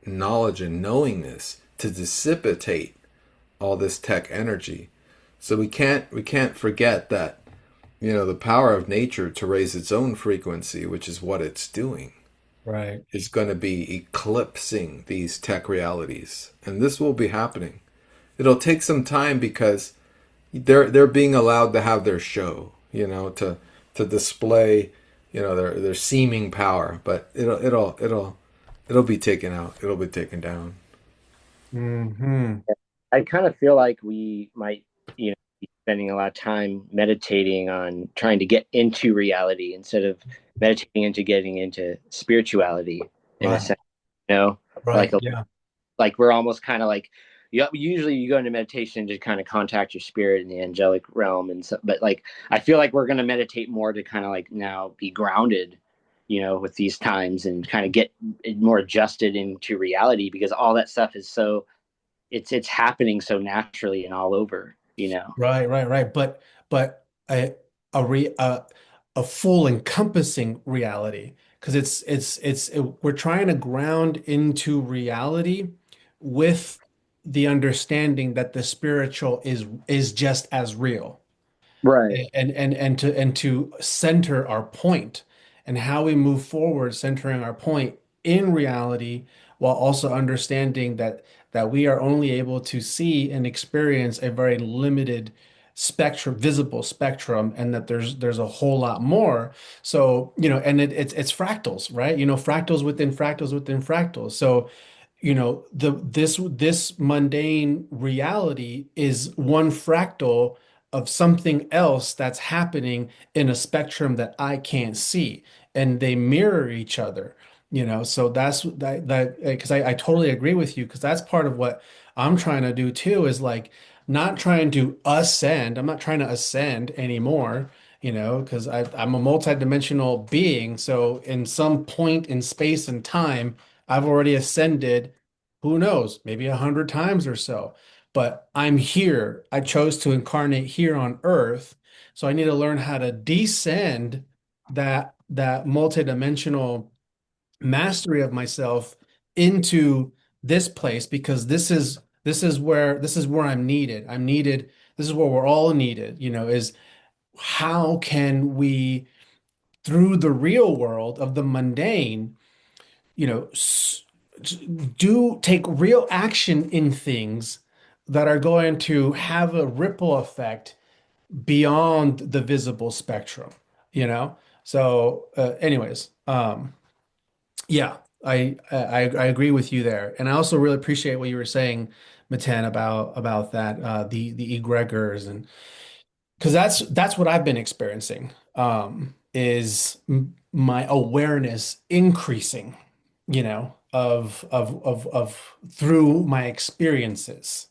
knowledge and knowingness to dissipate all this tech energy. So we can't forget that the power of nature to raise its own frequency, which is what it's doing. Right. is going to be eclipsing these tech realities. And this will be happening. It'll take some time because they're being allowed to have their show, to display, their seeming power, but it'll be taken out. It'll be taken down. Hmm. I kind of feel like we might, be spending a lot of time meditating on trying to get into reality instead of meditating into getting into spirituality in a Right. sense, you know, like Right. Yeah. like we're almost kind of like usually you go into meditation to kind of contact your spirit in the angelic realm and so, but like I feel like we're going to meditate more to kind of like now be grounded, with these times and kind of get more adjusted into reality because all that stuff is so it's happening so naturally and all over. Right, right, right. But a re a full encompassing reality because we're trying to ground into reality with the understanding that the spiritual is just as real Right. and to center our point and how we move forward, centering our point in reality, while also understanding that we are only able to see and experience a very limited spectrum, visible spectrum, and that there's a whole lot more. So, and it's fractals, right? Fractals within fractals within fractals. So this mundane reality is one fractal of something else that's happening in a spectrum that I can't see, and they mirror each other. So that because I totally agree with you because that's part of what I'm trying to do too is like not trying to ascend. I'm not trying to ascend anymore. Because I'm a multidimensional being. So in some point in space and time, I've already ascended, who knows, maybe 100 times or so. But I'm here. I chose to incarnate here on Earth. So I need to learn how to descend that multidimensional mastery of myself into this place because this is where I'm needed. I'm needed. This is where we're all needed, is how can we, through the real world of the mundane, you know, s- do take real action in things that are going to have a ripple effect beyond the visible spectrum, you know? So, anyways, yeah, I agree with you there. And I also really appreciate what you were saying, Meten, about that, the egregors and because that's what I've been experiencing is my awareness increasing, of through my experiences.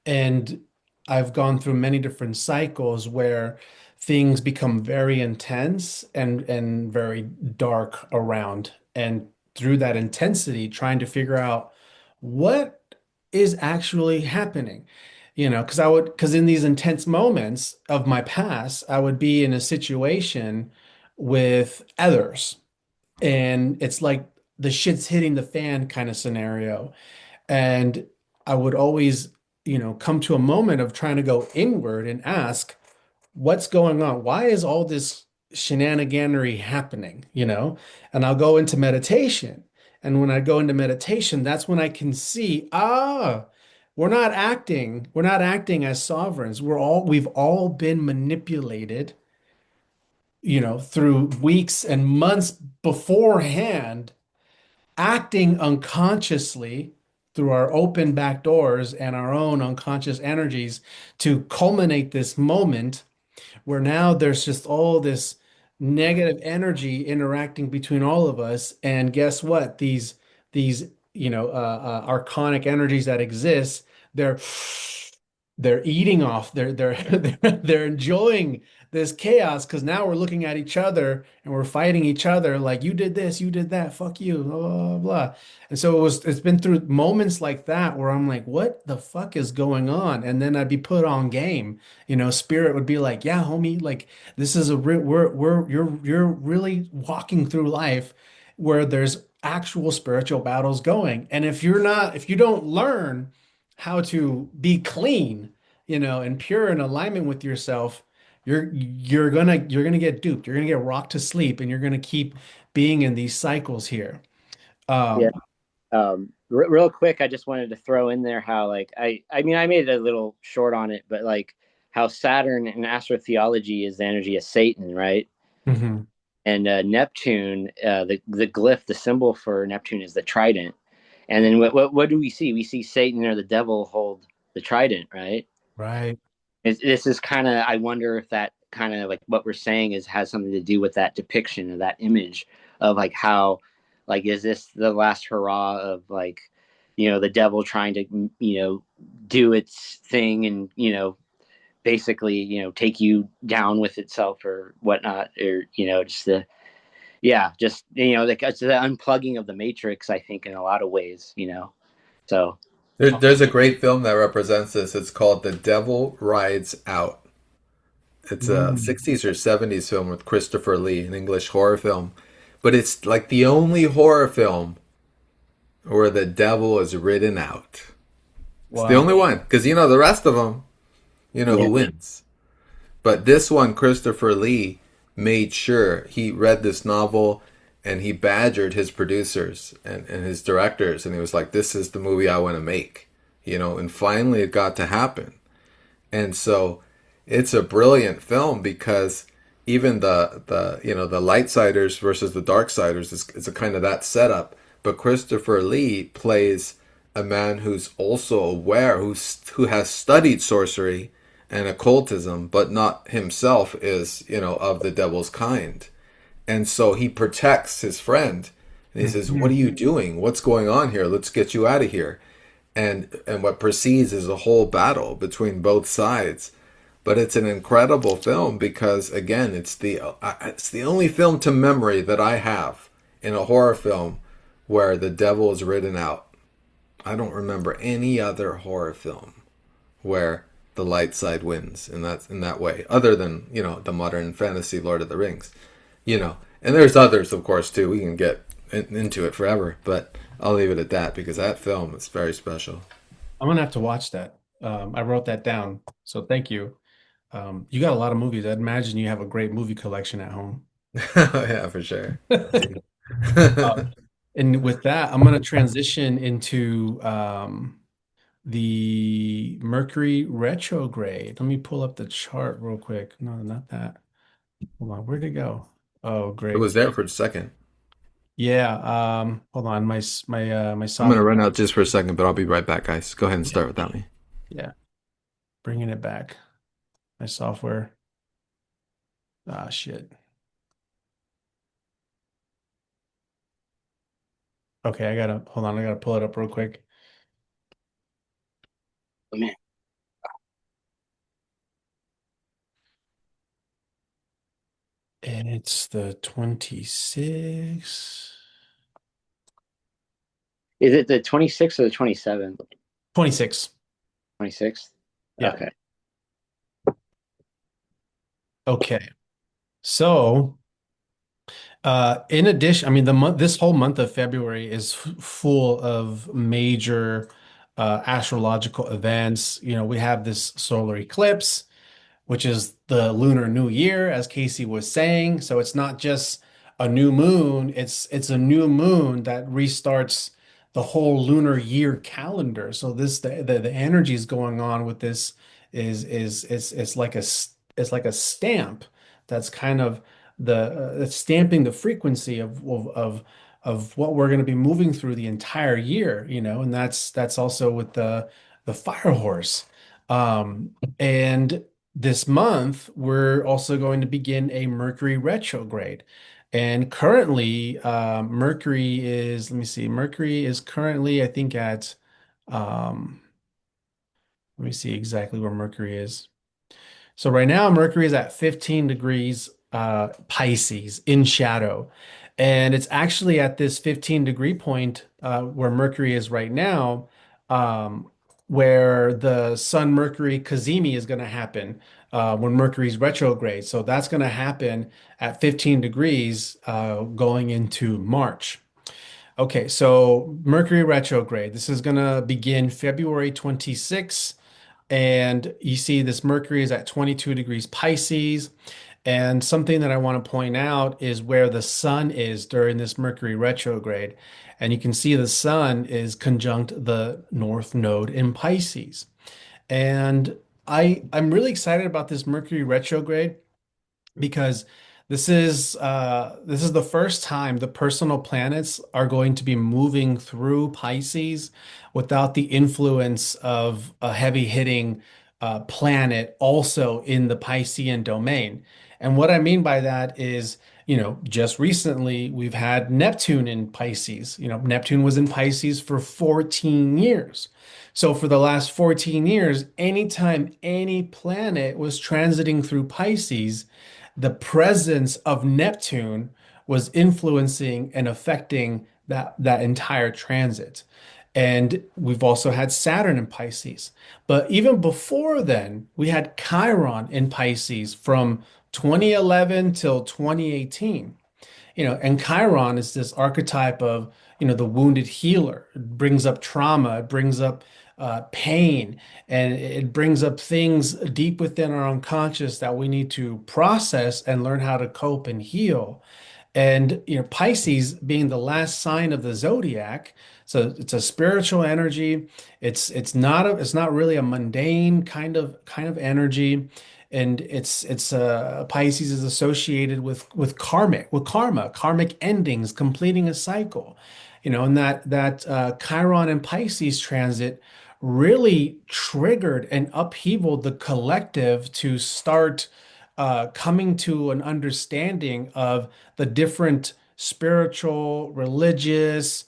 And I've gone through many different cycles where things become very intense and very dark around. And through that intensity, trying to figure out what is actually happening. Because in these intense moments of my past, I would be in a situation with others, and it's like the shit's hitting the fan kind of scenario. And I would always, come to a moment of trying to go inward and ask, what's going on? Why is all this shenaniganery happening? And I'll go into meditation. And when I go into meditation, that's when I can see, we're not acting as sovereigns. We've all been manipulated, through weeks and months beforehand, acting unconsciously through our open back doors and our own unconscious energies to culminate this moment where now there's just all this negative energy interacting between all of us. And guess what? These archonic energies that exist, they're they're eating off. They're enjoying this chaos because now we're looking at each other and we're fighting each other like you did this, you did that, fuck you, blah, blah, blah, blah. And so it's been through moments like that where I'm like, what the fuck is going on? And then I'd be put on game. Spirit would be like, yeah, homie, like this is a real you're really walking through life where there's actual spiritual battles going. And if you don't learn how to be clean, and pure in alignment with yourself, you're gonna get duped. You're gonna get rocked to sleep, and you're gonna keep being in these cycles here. Yeah. Um, Real quick, I just wanted to throw in there how like I mean I made a little short on it, but like how Saturn in astrotheology is the energy of Satan, right? mhm. And Neptune, the glyph, the symbol for Neptune is the trident. And then what do we see? We see Satan or the devil hold the trident, right? Right. This is kind of, I wonder if that kind of like what we're saying is has something to do with that depiction of that image of like how, like, is this the last hurrah of like, the devil trying to, do its thing and, basically, take you down with itself or whatnot, or, just the, yeah, just, like it's the unplugging of the matrix, I think, in a lot of ways. So, There's a great film that represents this. It's called The Devil Rides Out. It's a Mm. 60s or 70s film with Christopher Lee, an English horror film. But it's like the only horror film where the devil is ridden out. It's the Wow. only one. Because, the rest of them, yeah. who wins. But this one, Christopher Lee made sure he read this novel and he badgered his producers and his directors. And he was like, this is the movie I want to make. And finally it got to happen. And so it's a brilliant film because even the light siders versus the dark siders is a kind of that setup. But Christopher Lee plays a man who's also aware, who has studied sorcery and occultism, but not himself is, of the devil's kind. And so he protects his friend. And he says, "What are Mhm. you doing? What's going on here? Let's get you out of here." And what precedes is a whole battle between both sides. But it's an incredible film because again, it's the only film to memory that I have in a horror film where the devil is written out. I don't remember any other horror film where the light side wins in that way, other than the modern fantasy Lord of the Rings. And there's others, of course, too. We can get into it forever, but I'll leave it at that because that film is very special. I'm gonna have to watch that. I wrote that down, so thank you. You got a lot of movies. I'd imagine you have a great movie collection at home. Yeah, for sure. I do. Uh, and with that, I'm gonna transition into the Mercury retrograde. Let me pull up the chart real quick. No, not that. Hold on, where'd it go? Oh, It great. was there for a second. Yeah, hold on. My I'm gonna software. run out just for a second, but I'll be right back, guys. Go ahead and Yeah, start without me. yeah, bringing it back. My software. Ah, shit. Okay, I gotta hold on. I gotta pull it up real quick. Oh, man. And it's the 26th. Is it the 26th or the 27th? 26. 26th? Yeah. Okay. Okay. So, in addition, I mean, this whole month of February is full of major astrological events. We have this solar eclipse, which is the Lunar New Year, as Casey was saying. So it's not just a new moon, it's a new moon that restarts the whole lunar year calendar. So the energies going on with this is it's like it's like a stamp that's kind of the it's stamping the frequency of what we're going to be moving through the entire year, and that's also with the fire horse. And this month, we're also going to begin a Mercury retrograde. And currently, let me see, Mercury is currently, I think, um, let me see exactly where Mercury is. So right now, Mercury is at 15 degrees Pisces in shadow. And it's actually at this 15-degree point where Mercury is right now, where the Sun Mercury cazimi is going to happen when Mercury's retrograde. So that's going to happen at 15 degrees going into March. Okay, so Mercury retrograde. This is going to begin February 26th, and you see this Mercury is at 22 degrees Pisces. And something that I want to point out is where the sun is during this Mercury retrograde. And you can see the sun is conjunct the North Node in Pisces. And I'm really excited about this Mercury retrograde because this is the first time the personal planets are going to be moving through Pisces without the influence of a heavy hitting planet also in the Piscean domain. And what I mean by that is, just recently we've had Neptune in Pisces. Neptune was in Pisces for 14 years. So for the last 14 years, anytime any planet was transiting through Pisces, the presence of Neptune was influencing and affecting that entire transit. And we've also had Saturn in Pisces. But even before then, we had Chiron in Pisces from 2011 till 2018. And Chiron is this archetype of, the wounded healer. It brings up trauma, it brings up pain, and it brings up things deep within our unconscious that we need to process and learn how to cope and heal. And Pisces being the last sign of the zodiac, so it's a spiritual energy. It's not really a mundane kind of energy, and it's Pisces is associated with karmic endings, completing a cycle. And that Chiron and Pisces transit really triggered and upheavaled the collective to start coming to an understanding of the different spiritual, religious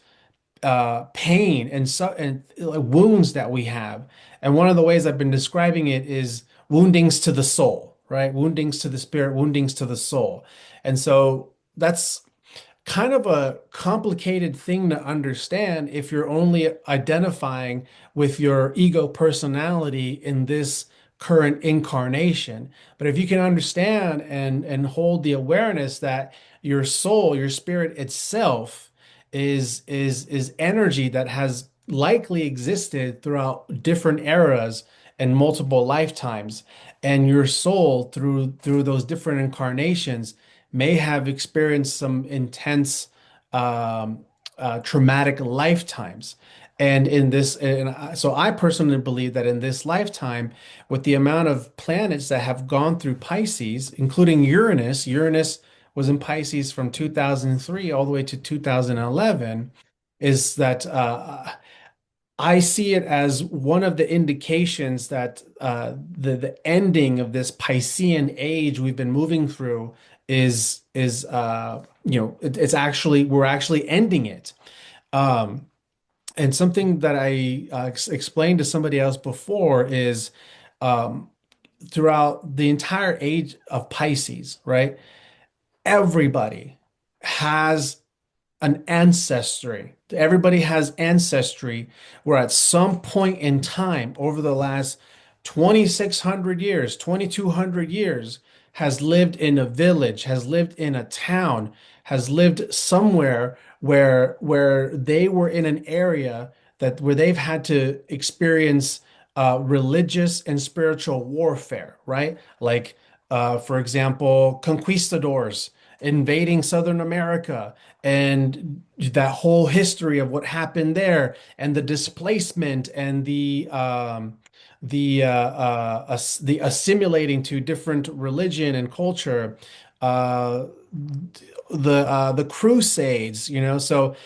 pain and wounds that we have. And one of the ways I've been describing it is woundings to the soul, right? Woundings to the spirit, woundings to the soul. And so that's kind of a complicated thing to understand if you're only identifying with your ego personality in this current incarnation. But if you can understand and hold the awareness that your soul, your spirit itself is energy that has likely existed throughout different eras and multiple lifetimes, and your soul through those different incarnations may have experienced some intense traumatic lifetimes. So I personally believe that in this lifetime, with the amount of planets that have gone through Pisces, including Uranus was in Pisces from 2003 all the way to 2011, is that I see it as one of the indications that the ending of this Piscean age we've been moving through it's actually we're actually ending it. Um, and something that I explained to somebody else before is um, throughout the entire age of Pisces, right? Everybody has an ancestry. Everybody has ancestry where at some point in time over the last 2,600 years, 2,200 years, has lived in a village, has lived in a town, has lived somewhere where they were in an area that where they've had to experience religious and spiritual warfare, right? Like, for example, conquistadors invading Southern America and that whole history of what happened there and the displacement and the assimilating to different religion and culture, uh, the Crusades, so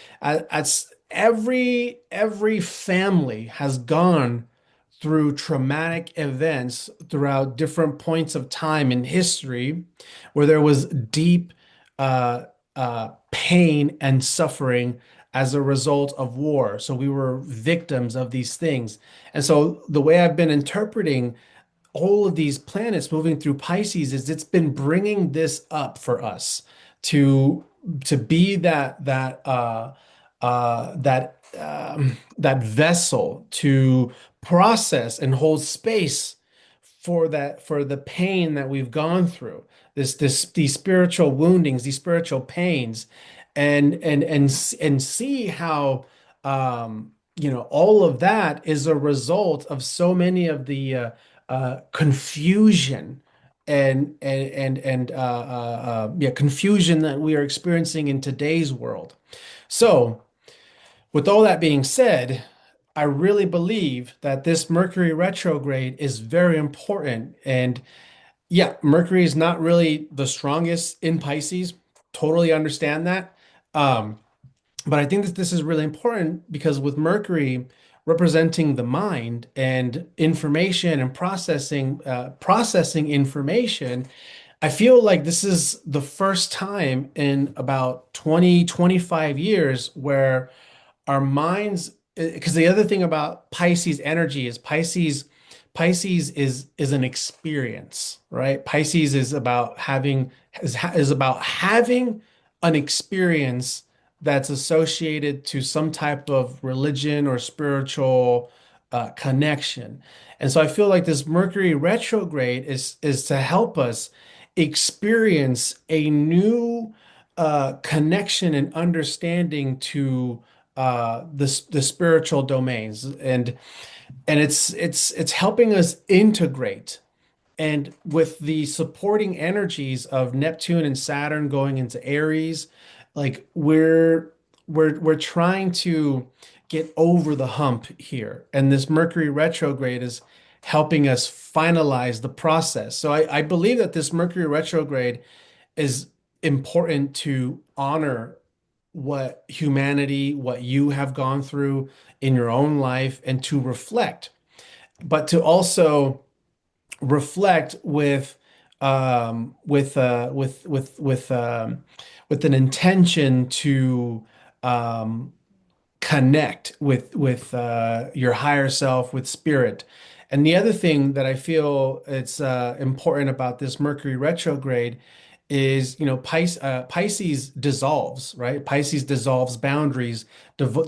every family has gone through traumatic events throughout different points of time in history where there was deep uh, pain and suffering as a result of war. So we were victims of these things. And so the way I've been interpreting all of these planets moving through Pisces is it's been bringing this up for us to to be that vessel to process and hold space for the pain that we've gone through, these spiritual woundings, these spiritual pains, and see how all of that is a result of so many of the confusion and confusion that we are experiencing in today's world. So, with all that being said, I really believe that this Mercury retrograde is very important. And yeah, Mercury is not really the strongest in Pisces. Totally understand that. Um, but I think that this is really important because with Mercury representing the mind and information and processing information, I feel like this is the first time in about 20, 25 years where our minds, because the other thing about Pisces energy is Pisces is an experience, right? Pisces is about having an experience that's associated to some type of religion or spiritual connection. And so I feel like this Mercury retrograde is to help us experience a new connection and understanding to the spiritual domains, and it's helping us integrate. And with the supporting energies of Neptune and Saturn going into Aries, like we're trying to get over the hump here. And this Mercury retrograde is helping us finalize the process. So I believe that this Mercury retrograde is important to honor what you have gone through in your own life and to reflect, but to also reflect with an intention to um, connect with your higher self, with spirit. And the other thing that I feel it's important about this Mercury retrograde is, Pisces dissolves, right? Pisces dissolves boundaries,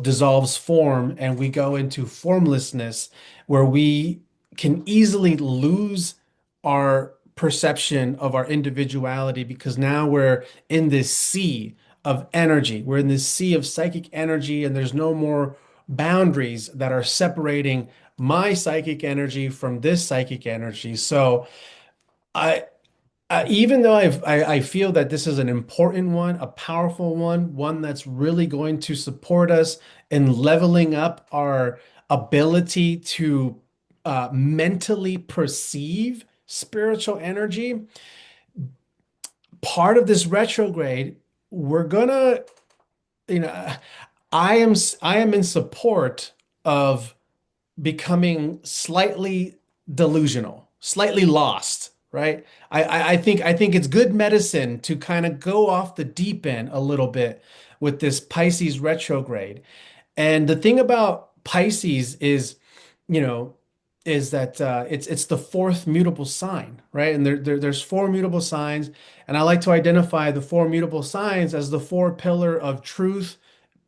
dissolves form, and we go into formlessness where we can easily lose our perception of our individuality because now we're in this sea of energy. We're in this sea of psychic energy, and there's no more boundaries that are separating my psychic energy from this psychic energy. So I, even though I feel that this is an important one, a powerful one that's really going to support us in leveling up our ability to mentally perceive spiritual energy, part of this retrograde, we're gonna, you know, I am in support of becoming slightly delusional, slightly lost, right? I think it's good medicine to kind of go off the deep end a little bit with this Pisces retrograde. And the thing about Pisces is, you know, is that it's the fourth mutable sign, right? And there's four mutable signs, and I like to identify the four mutable signs as the four pillar of truth,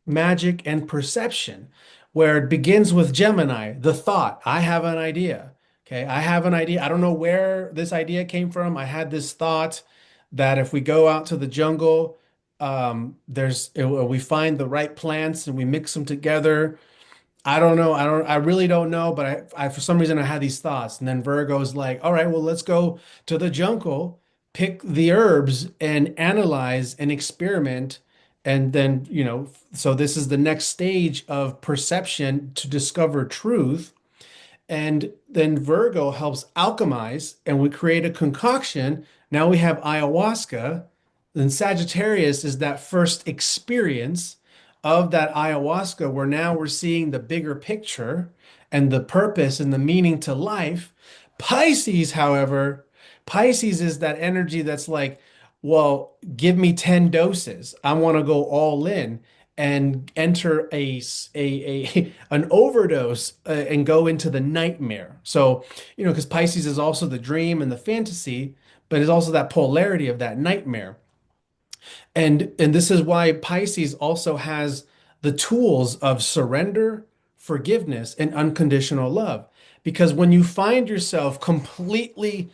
magic, and perception, where it begins with Gemini, the thought. I have an idea. Okay, I have an idea. I don't know where this idea came from. I had this thought that if we go out to the jungle, we find the right plants and we mix them together. I don't know. I really don't know, but for some reason I had these thoughts. And then Virgo's like, all right, well, let's go to the jungle, pick the herbs and analyze and experiment. And then, so this is the next stage of perception to discover truth. And then Virgo helps alchemize and we create a concoction. Now we have ayahuasca. Then Sagittarius is that first experience of that ayahuasca where now we're seeing the bigger picture and the purpose and the meaning to life. Pisces, however, Pisces is that energy that's like, well, give me 10 doses. I want to go all in and enter an overdose and go into the nightmare. So, because Pisces is also the dream and the fantasy, but it's also that polarity of that nightmare. And this is why Pisces also has the tools of surrender, forgiveness, and unconditional love. Because when you find yourself completely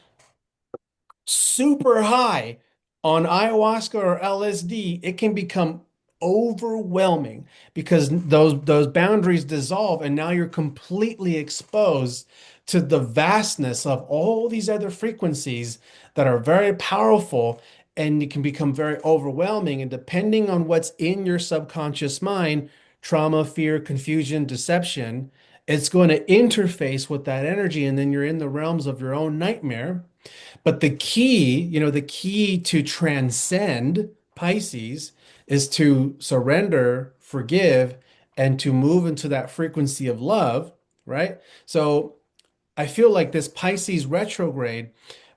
super high on ayahuasca or LSD, it can become overwhelming because those boundaries dissolve and now you're completely exposed to the vastness of all these other frequencies that are very powerful, and it can become very overwhelming. And depending on what's in your subconscious mind, trauma, fear, confusion, deception, it's going to interface with that energy. And then you're in the realms of your own nightmare. But the key, the key to transcend Pisces is to surrender, forgive, and to move into that frequency of love, right? So I feel like this Pisces retrograde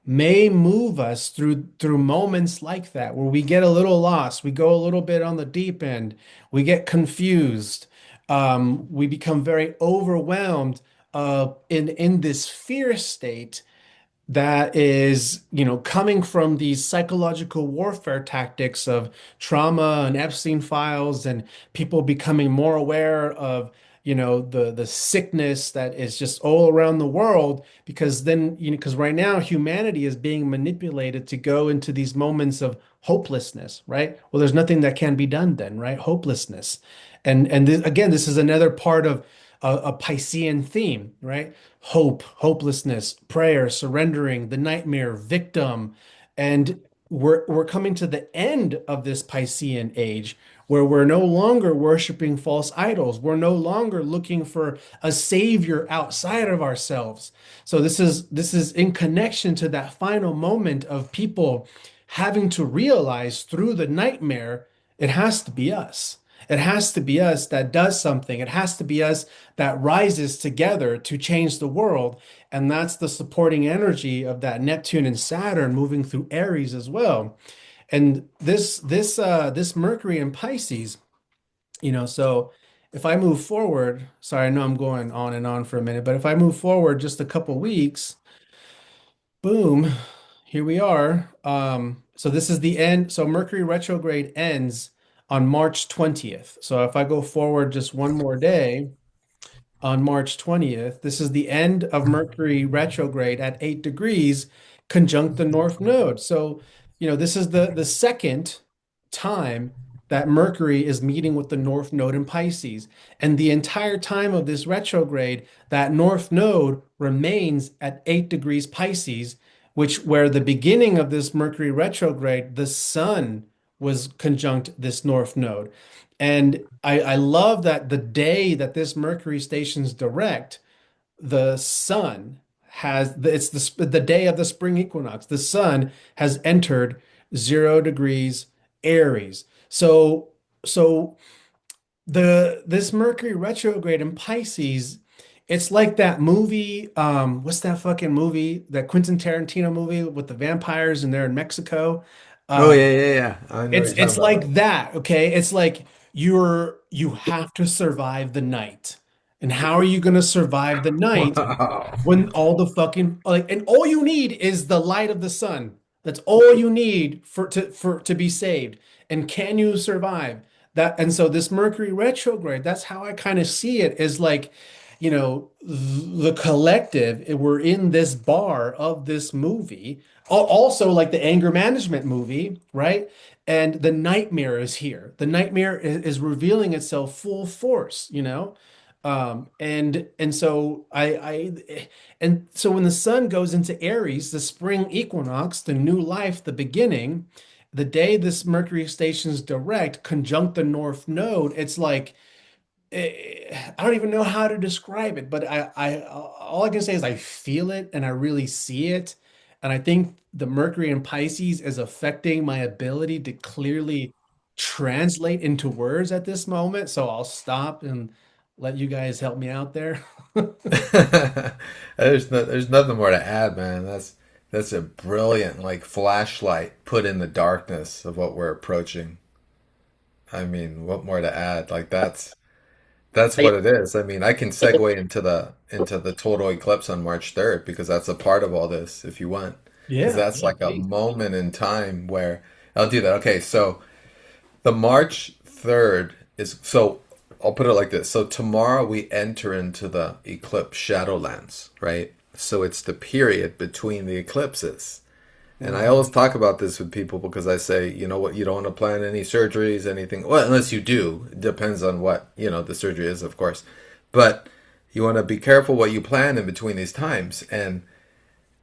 may move us through moments like that where we get a little lost, we go a little bit on the deep end, we get confused, we become very overwhelmed in this fear state that is, coming from these psychological warfare tactics of trauma and Epstein files and people becoming more aware of, the sickness that is just all around the world because then, because right now humanity is being manipulated to go into these moments of hopelessness, right? Well, there's nothing that can be done then, right? Hopelessness. And this, again, this is another part of a Piscean theme, right? Hope, hopelessness, prayer, surrendering, the nightmare, victim. And we're coming to the end of this Piscean age where we're no longer worshiping false idols. We're no longer looking for a savior outside of ourselves. So this is in connection to that final moment of people having to realize through the nightmare, it has to be us. It has to be us that does something. It has to be us that rises together to change the world. And that's the supporting energy of that Neptune and Saturn moving through Aries as well. And this Mercury in Pisces, so if I move forward, sorry, I know I'm going on and on for a minute, but if I move forward just a couple weeks, boom, here we are. So this is the end. So Mercury retrograde ends on March 20th. So if I go forward just one more day, on March 20th. This is the end of Mercury retrograde at 8 degrees conjunct the North Node. So, this is the second time that Mercury is meeting with the North Node in Pisces. And the entire time of this retrograde, that North Node remains at 8 degrees Pisces, which where the beginning of this Mercury retrograde, the sun was conjunct this North Node. And I love that the day that this Mercury station's direct, the sun it's the day of the spring equinox. The sun has entered 0 degrees Aries. So this Mercury retrograde in Pisces, it's like that movie. What's that fucking movie? That Quentin Tarantino movie with the vampires and they're in Mexico. Oh Um, yeah, yeah, yeah. I know what it's you're talking it's about. like that, okay? It's like you have to survive the night. And how are you going to survive the night Wow. when all the fucking like and all you need is the light of the sun. That's all you need for to be saved. And can you survive that? And so this Mercury retrograde, that's how I kind of see it is like, the collective, we're in this bar of this movie. Also like the anger management movie, right? And the nightmare is here. The nightmare is revealing itself full force. And so and so when the sun goes into Aries, the spring equinox, the new life, the beginning, the day this Mercury station's direct conjunct the North Node, it's like I don't even know how to describe it, but all I can say is I feel it and I really see it. And I think the Mercury in Pisces is affecting my ability to clearly translate into words at this moment. So I'll stop and let you guys help me out there. There's nothing more to add, man. That's a brilliant like flashlight put in the darkness of what we're approaching. I mean, what more to add? Like that's Yeah, what it is. I mean, I can segue into the total eclipse on March 3rd because that's a part of all this if you want. Because Yeah, that's yeah, like a please. moment in time where I'll do that. Okay, so the March 3rd is so I'll put it like this. So tomorrow we enter into the eclipse shadowlands, right? So it's the period between the eclipses. And I Mhm. always talk about this with people because I say, you know what, you don't want to plan any surgeries, anything. Well, unless you do. It depends on what, the surgery is, of course. But You want to be careful what you plan in between these times. And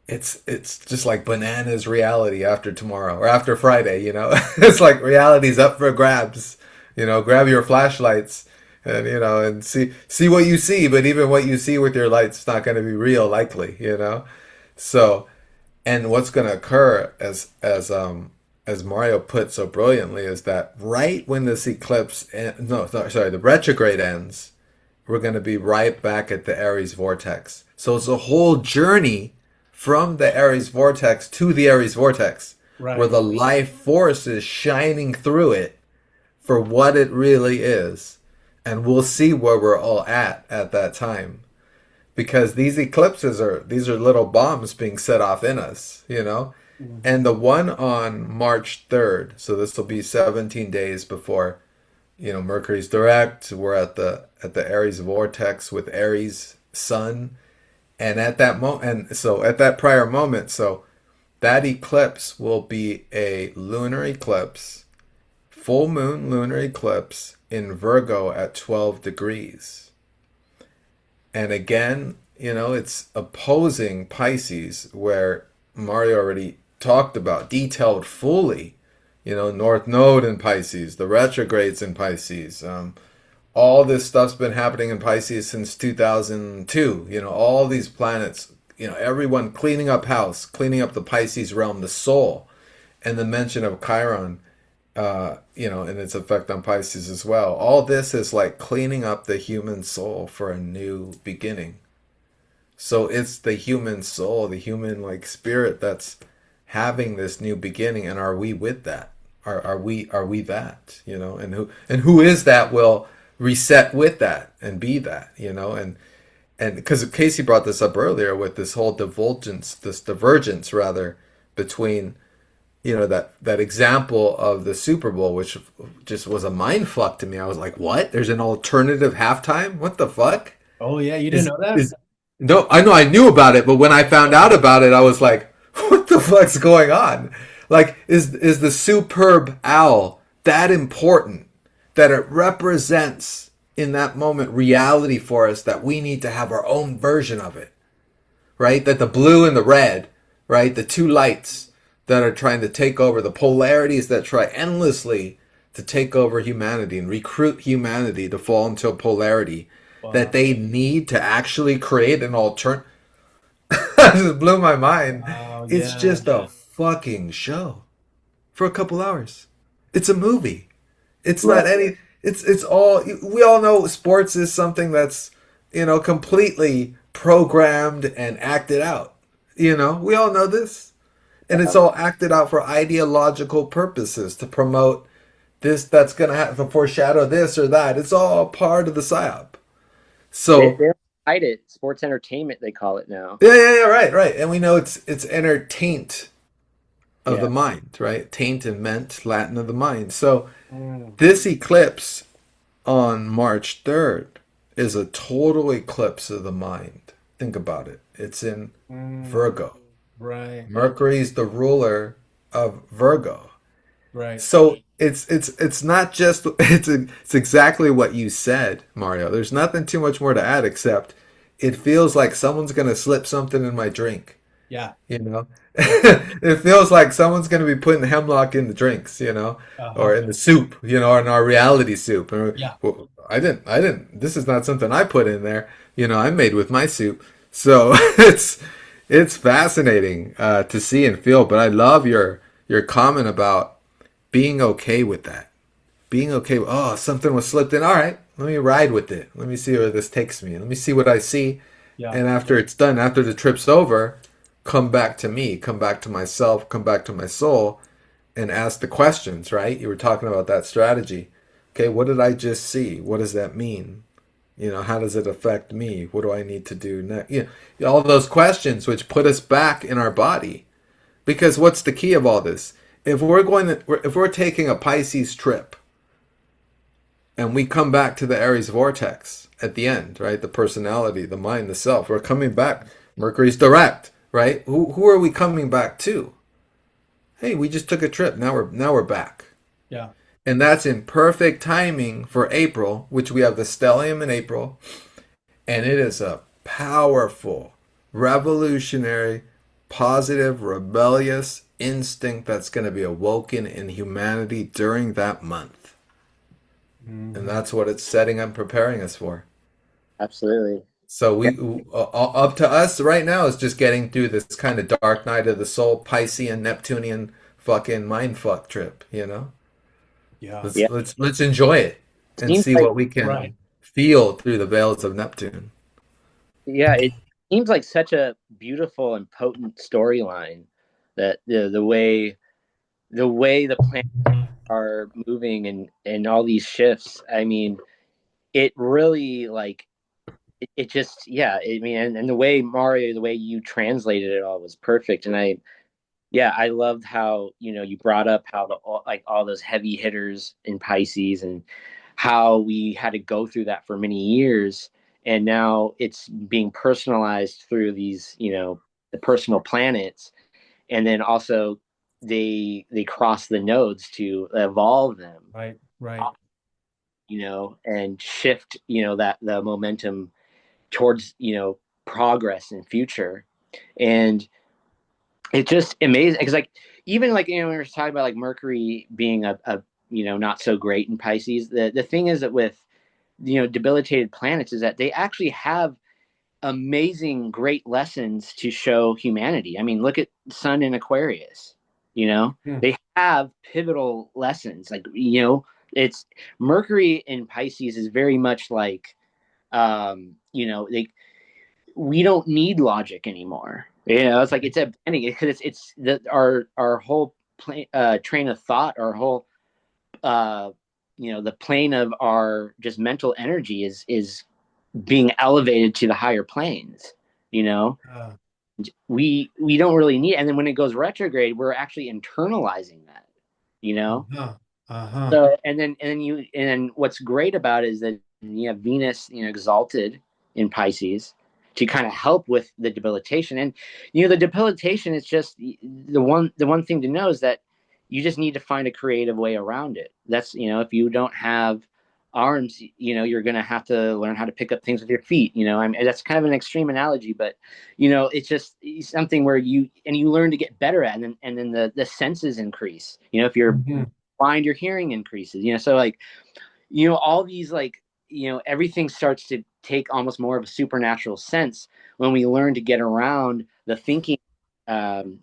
it's just like bananas reality after tomorrow or after Friday, you know. It's like reality's up for grabs. You know, grab your flashlights and you know and see what you see, but even what you see with your lights is not going to be real likely, you know. So, and what's going to occur as Mario put so brilliantly is that right when this eclipse no, sorry, the retrograde ends, we're going to be right back at the Aries vortex. So it's a whole journey from the Aries vortex to the Aries vortex, where Right. the life force is shining through it for what it really is. And we'll see where we're all at that time. Because these eclipses these are little bombs being set off in us, you know? Mhm. And the one on March 3rd, so this will be 17 days before, you know, Mercury's direct. We're at the Aries vortex with Aries sun. And at that moment, and so at that prior moment, so that eclipse will be a lunar eclipse, full moon lunar eclipse in Virgo at 12 degrees. And again, you know, it's opposing Pisces, where Mario already talked about, detailed fully, you know, North Node in Pisces, the retrogrades in Pisces. All this stuff's been happening in Pisces since 2002. You know, all these planets, you know, everyone cleaning up house, cleaning up the Pisces realm, the soul, and the mention of Chiron, you know, and its effect on Pisces as well. All this is like cleaning up the human soul for a new beginning. So it's the human soul, the human like spirit that's having this new beginning, and are we with that? Are we that? You know, and who is that will reset with that and be that? You know, and because Casey brought this up earlier with this whole divulgence, this divergence rather between you know that example of the Super Bowl, which just was a mind fuck to me. I was like, what? There's an alternative halftime? What the fuck? Oh yeah, you didn't Is know that? is no, I know I knew about it, but when I found out about it, I was like, what the fuck's going on? Like, is the superb owl that important that it represents in that moment reality for us that we need to have our own version of it, right? That the blue and the red, right? The two lights that are trying to take over, the polarities that try endlessly to take over humanity and recruit humanity to fall into a polarity that Wow. they need to actually create an alternate. That just blew my mind. Wow, It's yeah. just a fucking show for a couple hours. It's a movie. It's Right. not any. It's all. We all know sports is something that's you know completely programmed and acted out. You know, we all know this, and it's all acted out for ideological purposes to promote this. That's gonna have to foreshadow this or that. It's all part of the psyop. They So they hide it. Sports entertainment, they call it now. yeah, right, right, and we know it's entertainment of the Yeah. mind, right? Taint and ment, Latin of the mind. So Mm. this eclipse on March 3rd is a total eclipse of the mind. Think about it. It's in Mm. Virgo. Right. Mercury's the ruler of Virgo. Right. So it's not just it's exactly what you said, Mario. There's nothing too much more to add except it feels like someone's gonna slip something in my drink. Yeah. You know, Yeah. it feels like someone's going to be putting hemlock in the drinks, you know, or Uh-huh. in the soup, you know, or in our reality soup. Yeah. Well, I didn't. This is not something I put in there. You know, I made with my soup. So it's fascinating to see and feel. But I love your comment about being okay with that. Being okay with, oh, something was slipped in. All right, let me ride with it. Let me see where this takes me. Let me see what I see. Yeah. And after it's done, after the trip's over, come back to me, come back to myself, come back to my soul, and ask the questions, right? You were talking about that strategy. Okay, what did I just see? What does that mean? You know, how does it affect me? What do I need to do next? You know, all those questions which put us back in our body. Because what's the key of all this? If we're taking a Pisces trip and we come back to the Aries vortex at the end, right? The personality, the mind, the self. We're coming back. Mercury's direct, right? Who are we coming back to? Hey, we just took a trip. Now we're back. Yeah. And that's in perfect timing for April, which we have the stellium in April. and it is a powerful, revolutionary, positive, rebellious instinct that's going to be awoken in humanity during that month. And Mhm. that's what it's setting up, preparing us for. Absolutely. So Yeah. up to us right now is just getting through this kind of dark night of the soul, Piscean, Neptunian fucking mindfuck trip. You know, Yeah. let's Yeah. let's let's enjoy it and Seems see like what we Right. can feel through the veils of Neptune. yeah, it seems like such a beautiful and potent storyline that the way the planets are moving and all these shifts. I mean, it really like it just yeah. I mean, and the way Mario, the way you translated it all was perfect. And I loved how you brought up how all those heavy hitters in Pisces and how we had to go through that for many years, and now it's being personalized through these the personal planets, and then also they cross the nodes to evolve them, Right. Right. and shift that the momentum towards progress and future. And it's just amazing because like even like we were talking about like Mercury being a not so great in Pisces. The thing is that with debilitated planets is that they actually have amazing great lessons to show humanity. I mean, look at Sun in Aquarius. Hmm. They have pivotal lessons. Like it's Mercury in Pisces is very much like they we don't need logic anymore. It's like it's a because it's the our whole train of thought, our whole uh, the plane of our just mental energy is being elevated to the higher planes. You know, Uh, we don't really need, and then when it goes retrograde, we're actually internalizing that. You know, uh-huh. Uh-huh. so and what's great about it is that you have Venus, exalted in Pisces to kind of help with the debilitation. And the debilitation is just the one thing to know is that you just need to find a creative way around it. That's if you don't have arms, you're gonna have to learn how to pick up things with your feet. I mean that's kind of an extreme analogy, but it's just something where you learn to get better at, and then the senses increase. If you're Mhm. blind, your hearing increases. So like all these like everything starts to take almost more of a supernatural sense when we learn to get around the thinking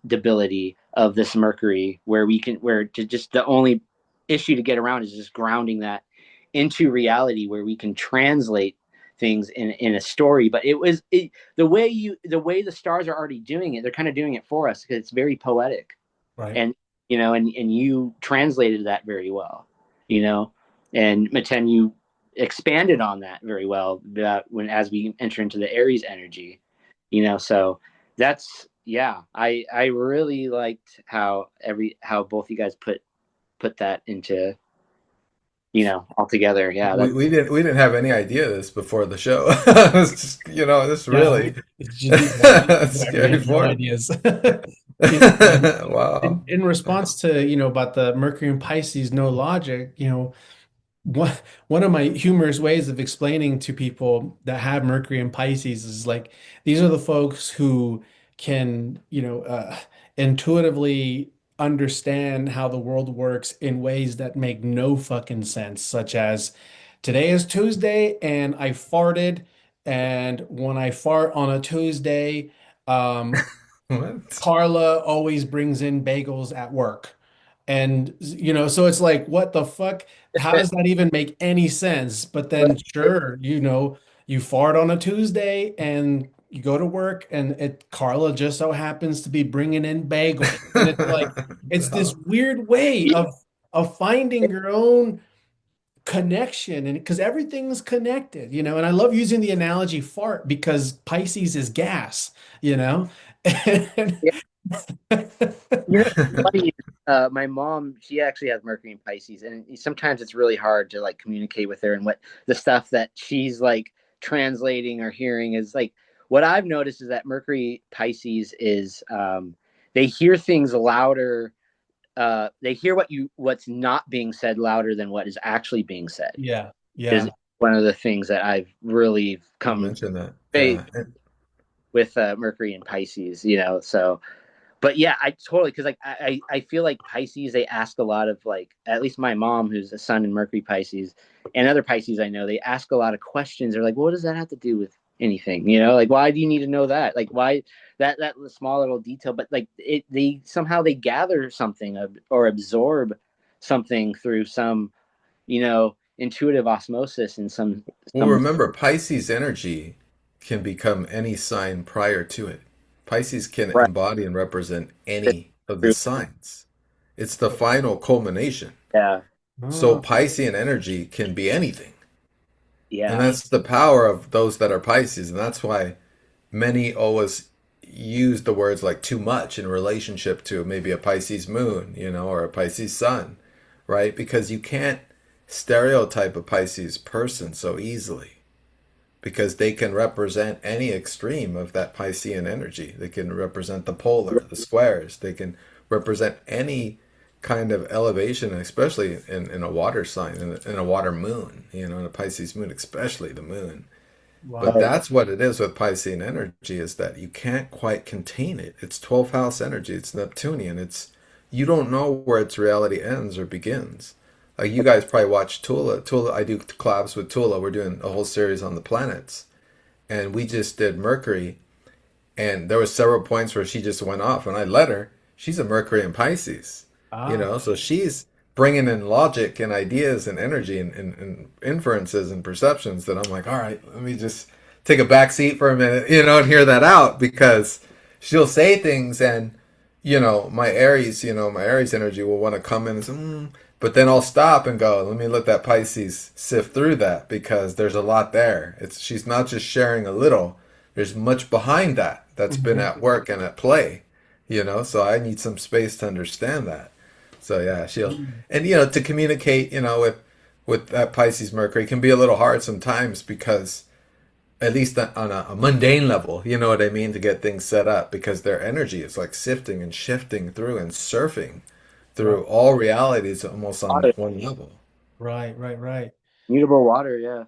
debility of this Mercury, where to just the only issue to get around is just grounding that into reality where we can translate things in a story. But the way the stars are already doing it, they're kind of doing it for us because it's very poetic. Right. And and you translated that very well, you know and Meten, you expanded on that very well, that when as we enter into the Aries energy. So that's yeah, I really liked how both you guys put that into all together. Yeah, We, that we didn't have any idea of this before the show. It's just this Yeah. really It's just we scary had no form. ideas. And Wow. in response to, about the Mercury and Pisces, no logic, one one of my humorous ways of explaining to people that have Mercury and Pisces is like these are the folks who can, intuitively understand how the world works in ways that make no fucking sense, such as today is Tuesday and I farted, and when I fart on a Tuesday, um, What? Carla always brings in bagels at work. And, so it's like, what the fuck? How does that even make any sense? But then, sure, you fart on a Tuesday and you go to work and Carla just so happens to be bringing in bagels. And it's like, it's this No. weird way of finding your own connection, and because everything's connected, and I love using the analogy fart because Pisces is gas, you know. And yeah. Funny. My mom, she actually has Mercury in Pisces, and sometimes it's really hard to like communicate with her. And what the stuff that she's like translating or hearing is like what I've noticed is that Mercury Pisces is they hear things louder. They hear what's not being said louder than what is actually being said. yeah, Is yeah, one of the things that I've really You come mentioned that. face Yeah. with Mercury and Pisces, so but yeah, I totally, because like I feel like Pisces, they ask a lot of, like, at least my mom, who's a Sun in Mercury Pisces, and other Pisces I know, they ask a lot of questions. They're like, well, what does that have to do with anything? Like, why do you need to know that? Like, why that small little detail? But like, they somehow they gather something or absorb something through some intuitive osmosis and Well, some remember, Pisces energy can become any sign prior to it. Pisces can right. embody and represent any of the signs. It's the final culmination. Yeah, So Oh, Piscean energy can be anything. And yeah, that's the power of those that are Pisces. And that's why many always use the words like too much in relationship to maybe a Pisces moon, or a Pisces sun, right? Because you can't stereotype a Pisces person so easily because they can represent any extreme of that Piscean energy. They can represent the polar, the squares. They can represent any kind of elevation, especially in a water sign, in a water moon, in a Pisces moon, especially the moon. But wow. that's what it is with Piscean energy is that you can't quite contain it. It's 12th house energy. It's Neptunian. You don't know where its reality ends or begins. Like you guys probably watch Tula. Tula, I do collabs with Tula. We're doing a whole series on the planets, and we just did Mercury, and there was several points where she just went off, and I let her. She's a Mercury in Pisces, Ah, so she's bringing in logic and ideas and energy and inferences and perceptions that I'm like, all right, let me just take a back seat for a minute, and hear that out because she'll say things and my Aries energy will want to come in and say, but then I'll stop and go, let me let that Pisces sift through that because there's a lot there. She's not just sharing a little. There's much behind that that's been mhm. at work and at play, so I need some space to understand that. So yeah, she'll Mm. and to communicate, with that Pisces Mercury can be a little hard sometimes because at least on a mundane level, you know what I mean, to get things set up because their energy is like sifting and shifting through and surfing Right, through all realities almost on water, one level. right, right, right. mutable water, yeah,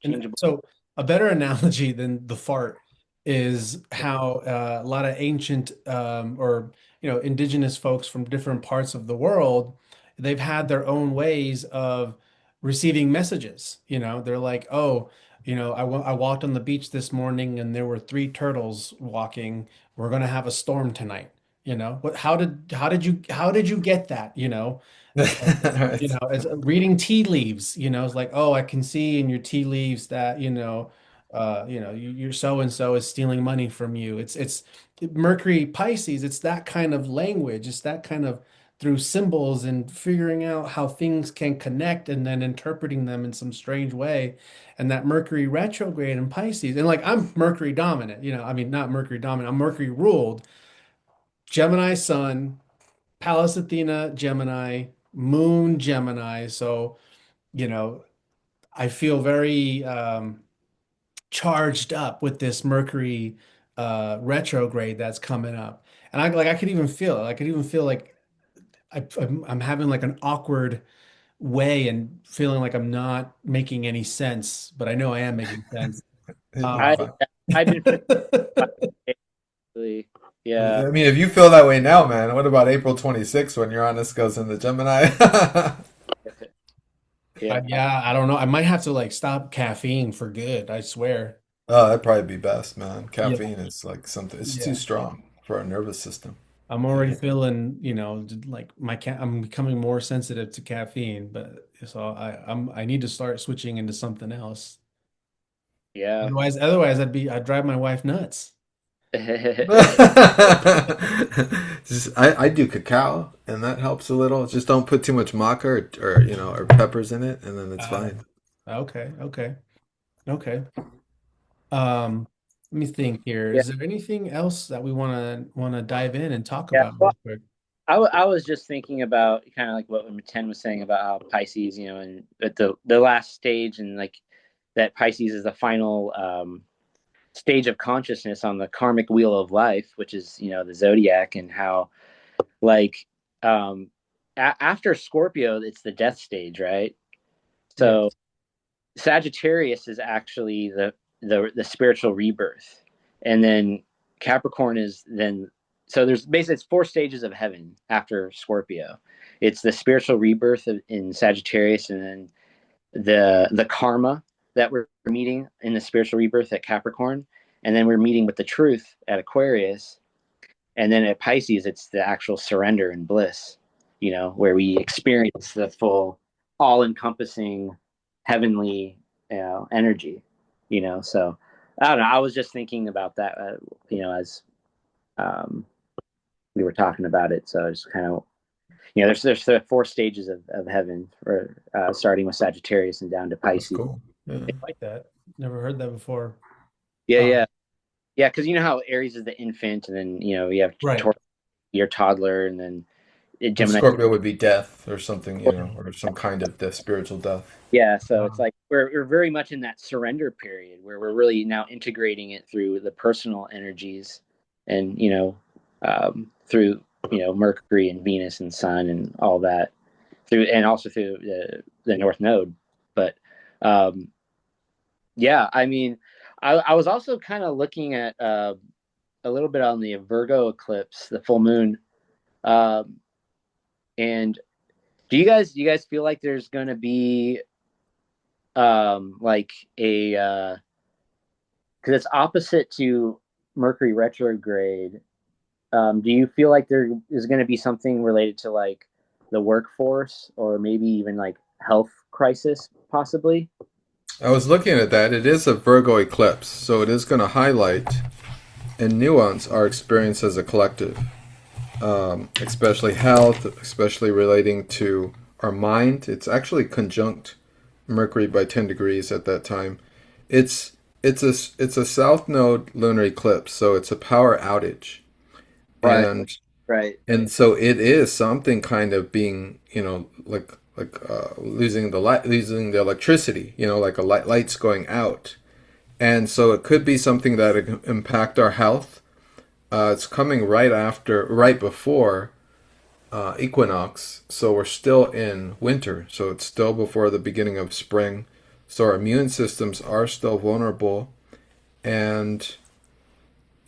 And changeable. so a better analogy than the fart is how a lot of ancient or indigenous folks from different parts of the world, they've had their own ways of receiving messages. They're like, oh, I walked on the beach this morning and there were three turtles walking. We're gonna have a storm tonight. How did you get that? It's like, Right. it's reading tea leaves, it's like, oh, I can see in your tea leaves that, your so and so is stealing money from you. It's Mercury Pisces, it's that kind of language, it's that kind of through symbols and figuring out how things can connect and then interpreting them in some strange way. And that Mercury retrograde in Pisces, and like I'm Mercury dominant, I mean, not Mercury dominant, I'm Mercury ruled, Gemini Sun, Pallas Athena, Gemini, Moon, Gemini. So, you know, I feel very charged up with this Mercury retrograde that's coming up. And I could even feel it. I could even feel like I'm having like an awkward way and feeling like I'm not making any sense, but I know I am making sense. You'll be I Um, fine. I've been feeling actually, yeah, I mean, if you feel that way now, man, what about April 26th when Uranus goes into Gemini? yeah. yeah, I don't know. I might have to like stop caffeine for good. I swear. Oh, that'd probably be best, man. Yeah, Caffeine is like something, it's too yeah. strong for our nervous system. I'm already Yeah. feeling, like I'm becoming more sensitive to caffeine, but so I need to start switching into something else. Yeah. I'd drive my wife nuts. I do cacao, and that helps a little. Just don't put too much maca or peppers in it, and then it's Uh, fine. okay, okay, okay. Let me think here. Yeah. Is there anything else that we want to dive in and talk Yeah. about Well, real quick? I was just thinking about kind of like what Meten was saying about how Pisces, and at the last stage, and like that Pisces is the final stage of consciousness on the karmic wheel of life, which is, the zodiac, and how like after Scorpio, it's the death stage, right? Yes. So Sagittarius is actually the spiritual rebirth, and then Capricorn is then. So there's basically it's four stages of heaven after Scorpio. It's the spiritual rebirth in Sagittarius, and then the karma that we're meeting in the spiritual rebirth at Capricorn, and then we're meeting with the truth at Aquarius, and then at Pisces it's the actual surrender and bliss, where we experience the full, all-encompassing heavenly, energy. So I don't know. I was just thinking about that, as um, we were talking about it. So it's kind of there's the four stages of heaven, for, starting with Sagittarius and down to That's Pisces. cool. Yeah. I like that. Never heard that before. Yeah, Um, yeah, yeah. Because you know how Aries is the infant, and then you have right. your toddler, and then And Gemini. Scorpio would be death or something, or some kind of death, spiritual death. Yeah, so it's Um, like we're very much in that surrender period where we're really now integrating it through the personal energies, and through Mercury and Venus and Sun and all that, through, and also through the North Node. But um, yeah, I mean, I was also kind of looking at a little bit on the Virgo eclipse, the full moon, um, and do you guys feel like there's going to be like a because it's opposite to Mercury retrograde. Do you feel like there is going to be something related to like the workforce, or maybe even like health crisis, possibly? I was looking at that. It is a Virgo eclipse, so it is going to highlight and nuance our experience as a collective, especially health, especially relating to our mind. It's actually conjunct Mercury by 10 degrees at that time. It's it's a south node lunar eclipse, so it's a power outage. Right, And right. so it is something kind of being, losing the light, losing the electricity, like a light's going out. And so it could be something that impact our health. It's coming right before equinox, so we're still in winter, so it's still before the beginning of spring. So our immune systems are still vulnerable, and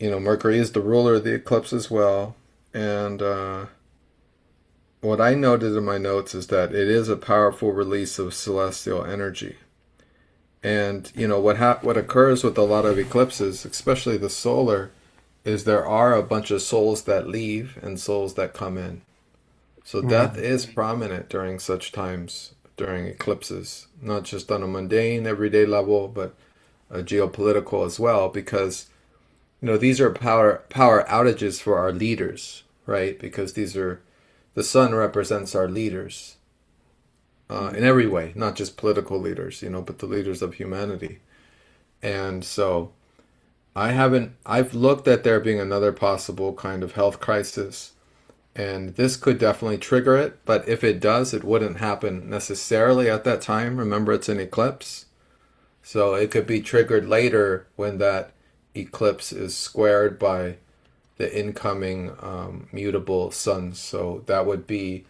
Mercury is the ruler of the eclipse as well. And what I noted in my notes is that it is a powerful release of celestial energy. And what occurs with a lot of eclipses, especially the solar, is there are a bunch of souls that leave and souls that come in. So death mm, is prominent during such times, during eclipses, not just on a mundane, everyday level, but a geopolitical as well, because these are power outages for our leaders, right? Because the sun represents our leaders in every way, not just political leaders, but the leaders of humanity. And so I've looked at there being another possible kind of health crisis, and this could definitely trigger it. But if it does, it wouldn't happen necessarily at that time. Remember, it's an eclipse. So it could be triggered later when that eclipse is squared by the incoming mutable suns. So that would be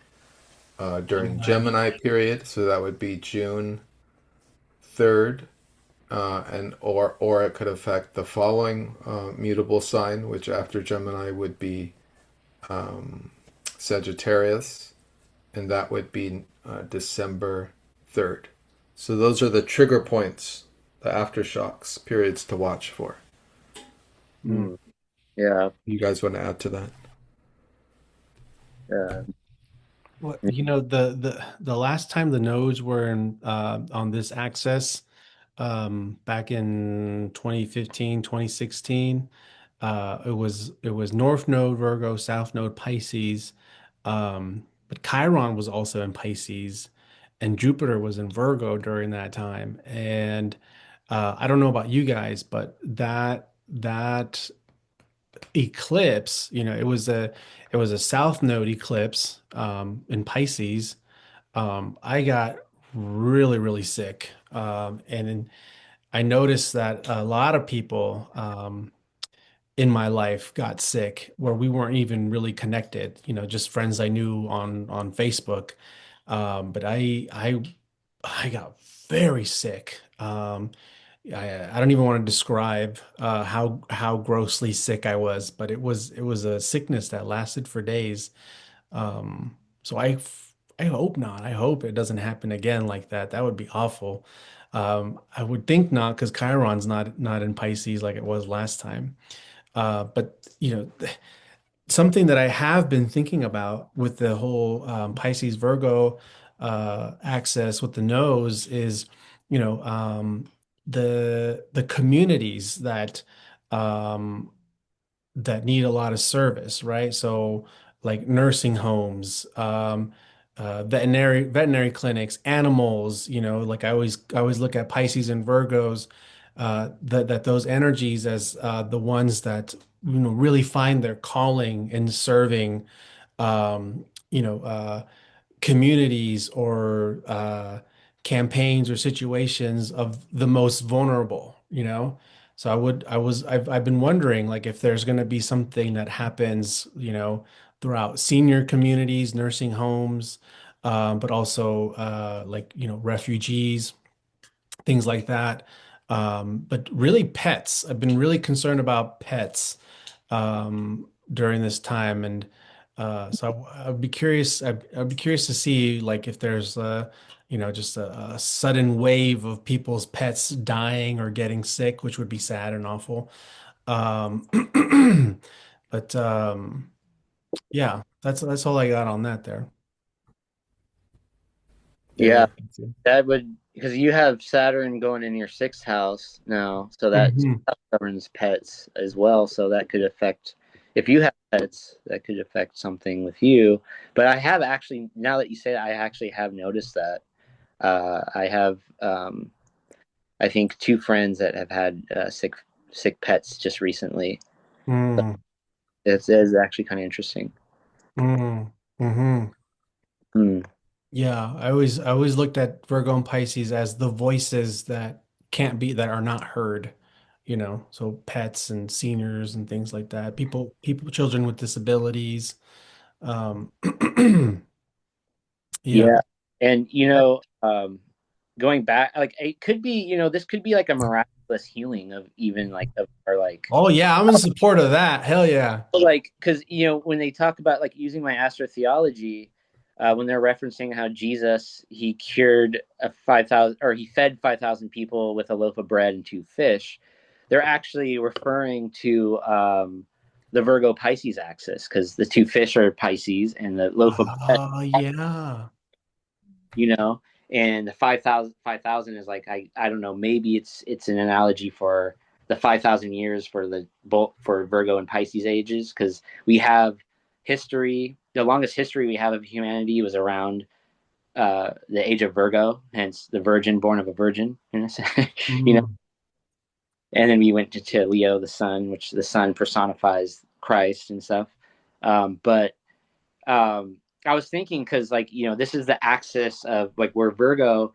during Gemini. Gemini period. So that would be June 3rd, and or it could affect the following mutable sign, which after Gemini would be Sagittarius, and that would be December 3rd. So those are the trigger points, the aftershocks periods to watch for. Mm. Mm, yeah. You guys want to add to that? Uh, Well, the last time the nodes were on this axis, back in 2015, 2016, it was North Node Virgo, South Node Pisces, but Chiron was also in Pisces, and Jupiter was in Virgo during that time. And I don't know about you guys, but that eclipse, it was a South Node eclipse in Pisces. I got really, really sick. And I noticed that a lot of people in my life got sick where we weren't even really connected, just friends I knew on Facebook. But I got very sick. I don't even want to describe how grossly sick I was, but it was a sickness that lasted for days. So I hope not. I hope it doesn't happen again like that. That would be awful. I would think not because Chiron's not in Pisces like it was last time. But something that I have been thinking about with the whole Pisces Virgo access with the nose is, you know, the communities um, that need a lot of service, right? So like nursing homes, veterinary clinics, animals, like I always look at Pisces and Virgos, that those energies as the ones that really find their calling in serving um, you know, communities or campaigns or situations of the most vulnerable. So I've been wondering like if there's going to be something that happens, throughout senior communities, nursing homes, but also like, refugees, things like that. But really pets. I've been really concerned about pets during this time, and so I'd be curious. I'd be curious to see like if there's just a sudden wave of people's pets dying or getting sick, which would be sad and awful. Um, but yeah, that's all I got on that there. Yeah, Yeah. that would, because you have Saturn going in your sixth house now, so that Mhm. governs pets as well. So that could affect, if you have pets, that could affect something with you. But I have actually, now that you say that, I actually have noticed that. I have, I think, two friends that have had sick pets just recently. Mm, It's actually kind of interesting. mm, mhm. Hmm. Yeah, I always looked at Virgo and Pisces as the voices that are not heard, so pets and seniors and things like that. Children with disabilities. Um, yeah. Yeah, and going back, like it could be, this could be like a miraculous healing of even like of our like, Oh yeah, I'm in support of that. Hell yeah. like, because when they talk about like using my astrotheology, when they're referencing how Jesus, he cured a 5,000, or he fed 5,000 people with a loaf of bread and two fish, they're actually referring to the Virgo Pisces axis, because the two fish are Pisces and the loaf of bread, Oh yeah. you know and the 5,000 is like, I don't know, maybe it's an analogy for the 5,000 years for the both for Virgo and Pisces ages, because we have history. The longest history we have of humanity was around the age of Virgo, hence the virgin born of a virgin, you know Mm. and then we went to Leo, the sun, which the sun personifies Christ and stuff. But I was thinking, because like, this is the axis of like where Virgo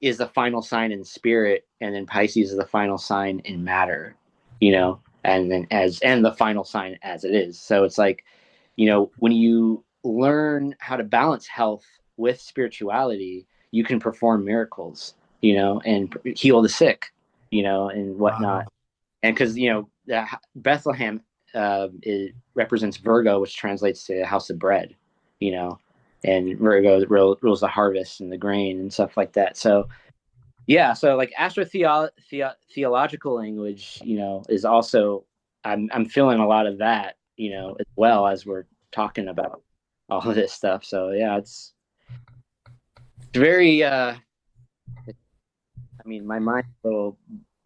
is the final sign in spirit, and then Pisces is the final sign in matter, and then and the final sign as it is. So it's like, when you learn how to balance health with spirituality, you can perform miracles, and heal the sick, and whatnot. Wow. And because, Bethlehem, it represents Virgo, which translates to house of bread, you know, and Virgo rules the harvest and the grain and stuff like that. So yeah, so like theological language, is also, I'm feeling a lot of that, as well as we're talking about all of this stuff. So yeah, it's very I mean, my mind's a little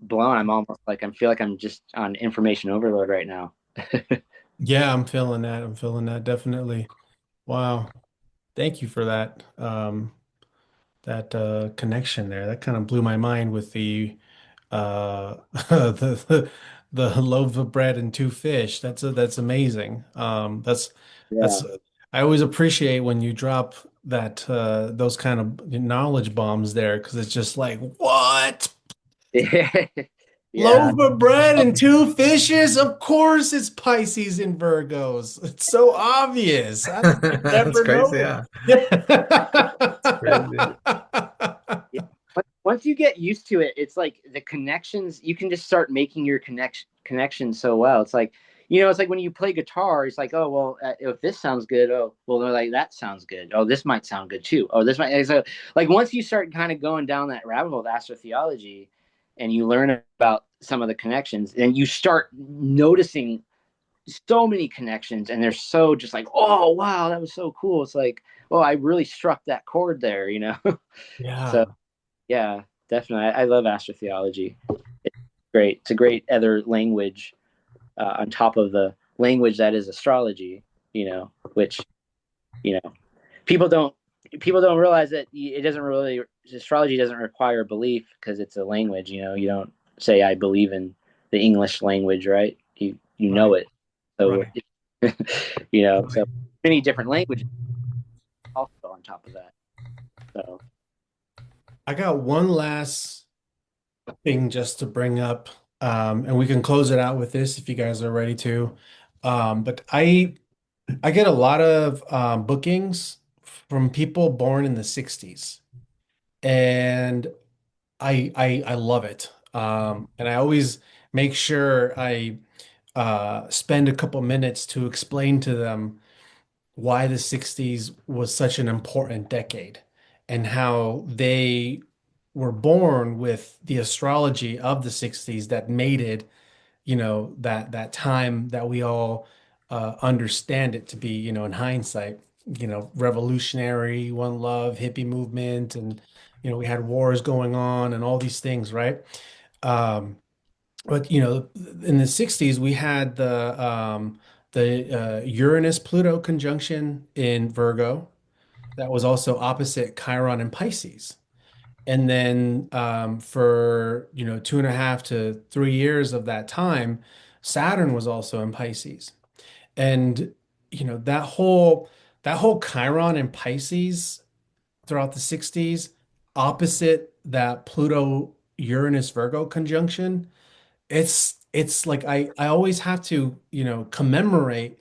blown. I'm almost like, I feel like I'm just on information overload right now. Yeah, I'm feeling that. I'm feeling that definitely. Wow. Thank you for that connection there. That kind of blew my mind with the the loaf of bread and two fish. That's amazing. That's Yeah. I always appreciate when you drop that those kind of knowledge bombs there because it's just like, what? Yeah. Loaf of bread and two fishes? Of course it's Pisces and Virgos. It's so obvious. How did you That's never crazy. know Yeah. that? It's crazy. once you get used to it, it's like the connections, you can just start making your connections so well. It's like, it's like when you play guitar, it's like, oh, well, if this sounds good, oh, well, they're like, that sounds good. Oh, this might sound good too. Oh, this might. So, like, once you start kind of going down that rabbit hole of astrotheology and you learn about some of the connections, and you start noticing so many connections, and they're so just like, oh, wow, that was so cool. It's like, oh, I really struck that chord there, So, Yeah. yeah, definitely. I love astrotheology. It's great. It's a great other language on top of the language that is astrology, which, you know, people don't people don't realize that it doesn't really astrology doesn't require belief because it's a language. You don't say I believe in the English language, right? You know Right. it. So, Right. so many different languages also on top of that. So, I got one last thing just to bring up, and we can close it out with this if you guys are ready to. But I get a lot of bookings from people born in the 60s, and I love it. And I always make sure I spend a couple minutes to explain to them why the 60s was such an important decade and how they were born with the astrology of the 60s that made it, that time that we all understand it to be, in hindsight, revolutionary, one love, hippie movement, and we had wars going on and all these things, right? Um, but in the 60s we had the Uranus Pluto conjunction in Virgo that was also opposite Chiron and Pisces. And then for 2.5 to 3 years of that time, Saturn was also in Pisces. And that whole Chiron and Pisces throughout the 60s, opposite that Pluto Uranus Virgo conjunction, it's like I always have to, commemorate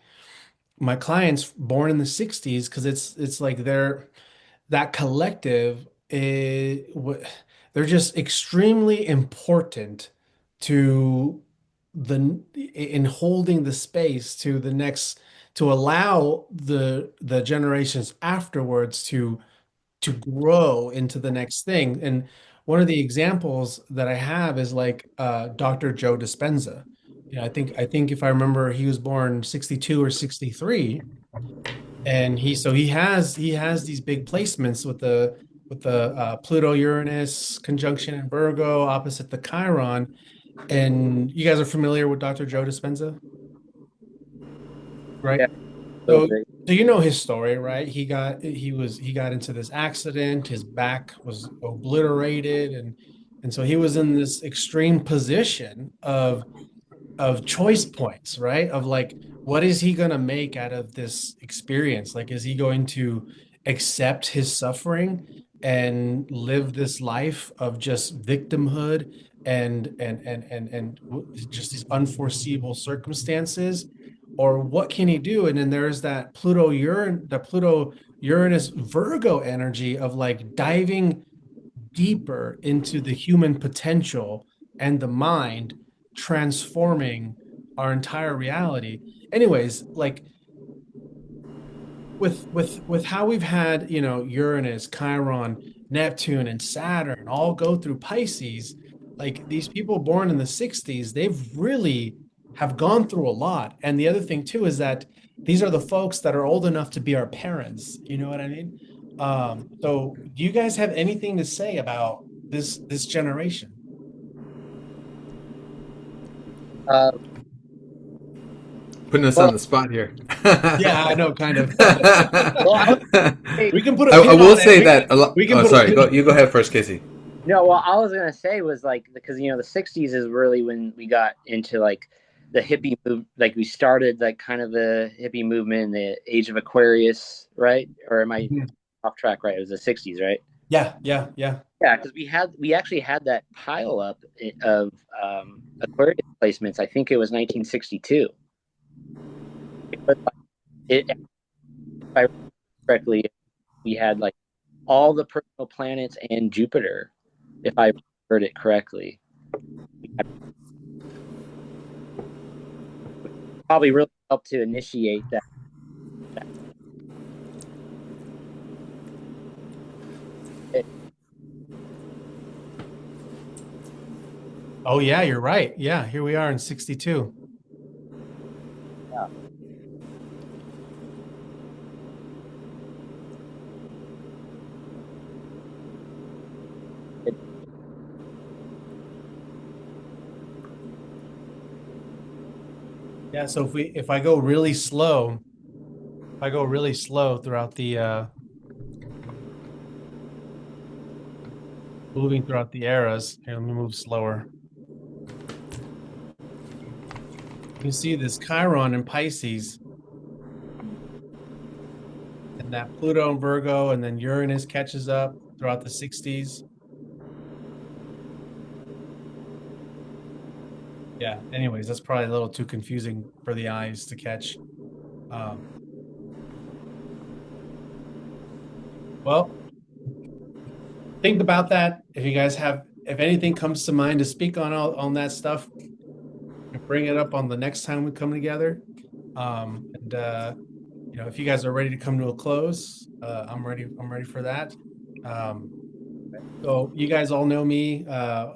my clients born in the 60s because it's like that collective they're just extremely important to in holding the space to the next, to allow the generations afterwards to grow into the next thing. And one of the examples that I have is like Dr. Joe Dispenza. I think if I remember, he was born 62 or 63, and he has these big placements with the Pluto Uranus conjunction in Virgo opposite the Chiron. And you guys are familiar with Dr. Joe Dispenza, right? yeah, so So, great. so you know his story, right? He got into this accident. His back was obliterated, and so he was in this extreme position of choice points, right? Of like, what is he going to make out of this experience? Like, is he going to accept his suffering and live this life of just victimhood and just these unforeseeable circumstances? Or what can he do? And then there's that Pluto Uranus Virgo energy of like diving deeper into the human potential and the mind, transforming our entire reality. Anyways, like with how we've had, Uranus, Chiron, Neptune, and Saturn all go through Pisces, like these people born in the 60s, they've really have gone through a lot. And the other thing too is that these are the folks that are old enough to be our parents. You know what I mean? So do you guys have anything to say about this generation? Uh, Putting us well, on the spot here. Yeah, I know, kind of. well, I would say We can put a I pin will on it. say We can that a lot. we can Oh, put a sorry. pin Go. on You go ahead first, Casey. no. Well, I was gonna say was like because the '60s is really when we got into like the hippie move. Like we started like kind of the hippie movement in the age of Aquarius, right? Or am I it. off track? Right? It was the '60s, right? Yeah, yeah, yeah. Yeah, because we actually had that pile up of Aquarius placements. I think it was 1962. It was like, if I remember correctly, we had like all the personal planets and Jupiter. if I heard it correctly. Probably really help to initiate that. Oh yeah, you're right. Yeah, here we are in 62. Yeah. Yeah, so if I go really slow, if I go really slow throughout the moving throughout the eras, here, let me move slower. You see this Chiron in Pisces, and that Pluto in Virgo, and then Uranus catches up throughout the 60s. Yeah, anyways, that's probably a little too confusing for the eyes to catch. Um, well, think about that. If you guys have, if anything comes to mind to speak on that stuff, bring it up on the next time we come together. And if you guys are ready to come to a close, I'm ready. I'm ready for that. Um, so you guys all know me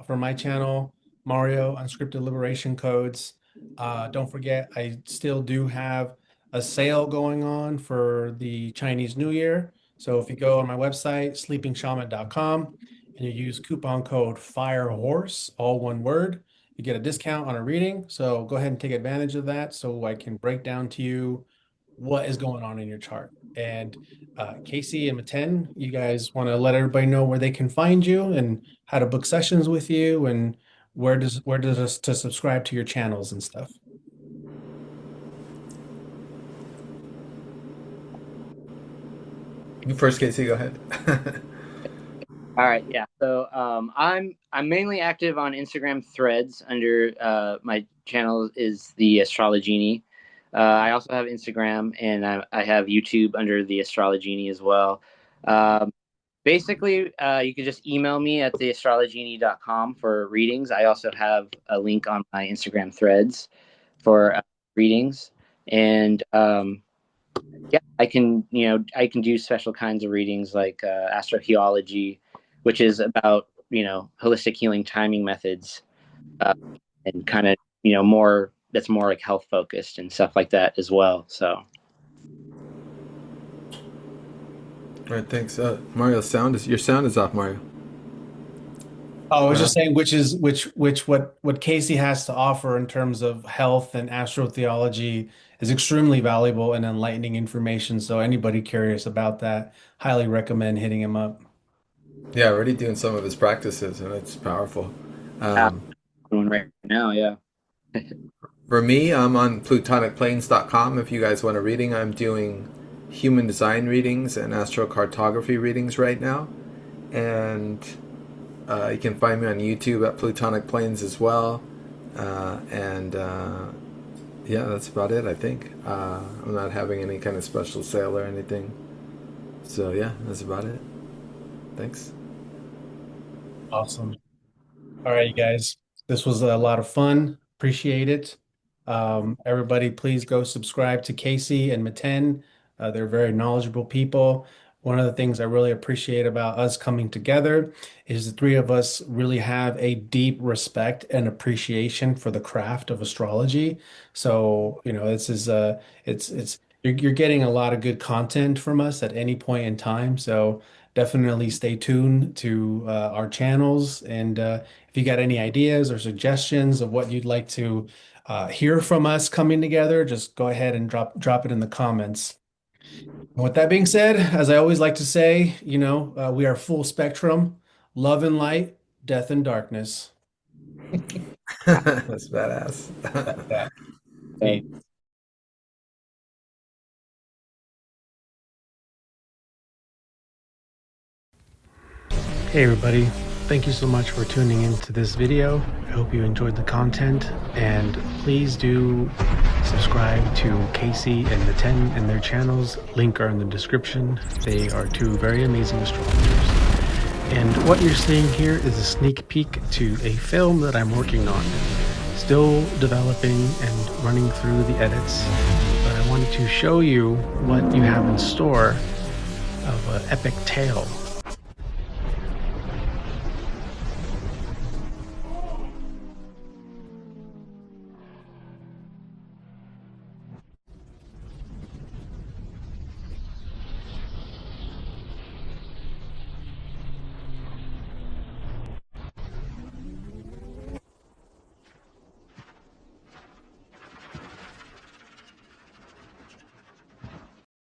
from my channel, Mario Unscripted Liberation Codes. Don't forget, I still do have a sale going on for the Chinese New Year. So if you go on my website, sleepingshaman.com, and you use coupon code FIREHORSE, all one word, you get a discount on a reading. So go ahead and take advantage of that so I can break down to you what is going on in your chart. And Casey and Meten, you guys want to let everybody know where they can find you and how to book sessions with you and where does us to subscribe to your channels and stuff. You first, Casey. Go ahead. All right, yeah. So I'm mainly active on Instagram Threads under my channel is the Astrologini. I also have Instagram and I have YouTube under the Astrologini as well. Um, Basically, you can just email me at theastrologini.com for readings. I also have a link on my Instagram Threads for readings, and yeah, I can do special kinds of readings like astrotheology, which is about holistic healing timing methods, uh, and kind of more that's more like health focused and stuff like that as well. So All right, thanks. Mario, your sound is off, Mario. Oh, I was Uh, just saying which what Casey has to offer in terms of health and astrotheology is extremely valuable and enlightening information. So anybody curious about that, highly recommend hitting him up. yeah, already doing some of his practices, and it's powerful. yeah, Um, doing right now, yeah. for me, I'm on plutonicplanes.com. If you guys want a reading, I'm doing human design readings and astrocartography readings right now. And you can find me on YouTube at Plutonic Planes as well. And yeah, that's about it, I think. I'm not having any kind of special sale or anything. So yeah, that's about it. Thanks. Awesome. All right, you guys. This was a lot of fun. Appreciate it. Everybody, please go subscribe to Casey and Meten. They're very knowledgeable people. One of the things I really appreciate about us coming together is the three of us really have a deep respect and appreciation for the craft of astrology. So, this is it's you're getting a lot of good content from us at any point in time. So definitely stay tuned to our channels and if you got any ideas or suggestions of what you'd like to hear from us coming together, just go ahead and drop it in the comments. And with that being said, as I always like to say, we are full spectrum, love and light, death and darkness. That's badass. Like that. So, Peace. Hey everybody, thank you so much for tuning into this video. I hope you enjoyed the content and please do subscribe to Casey and Meten and their channels. Link are in the description. They are two very amazing astrologers. And what you're seeing here is a sneak peek to a film that I'm working on. Still developing and running through the edits, but I wanted to show you what you have in store of an epic tale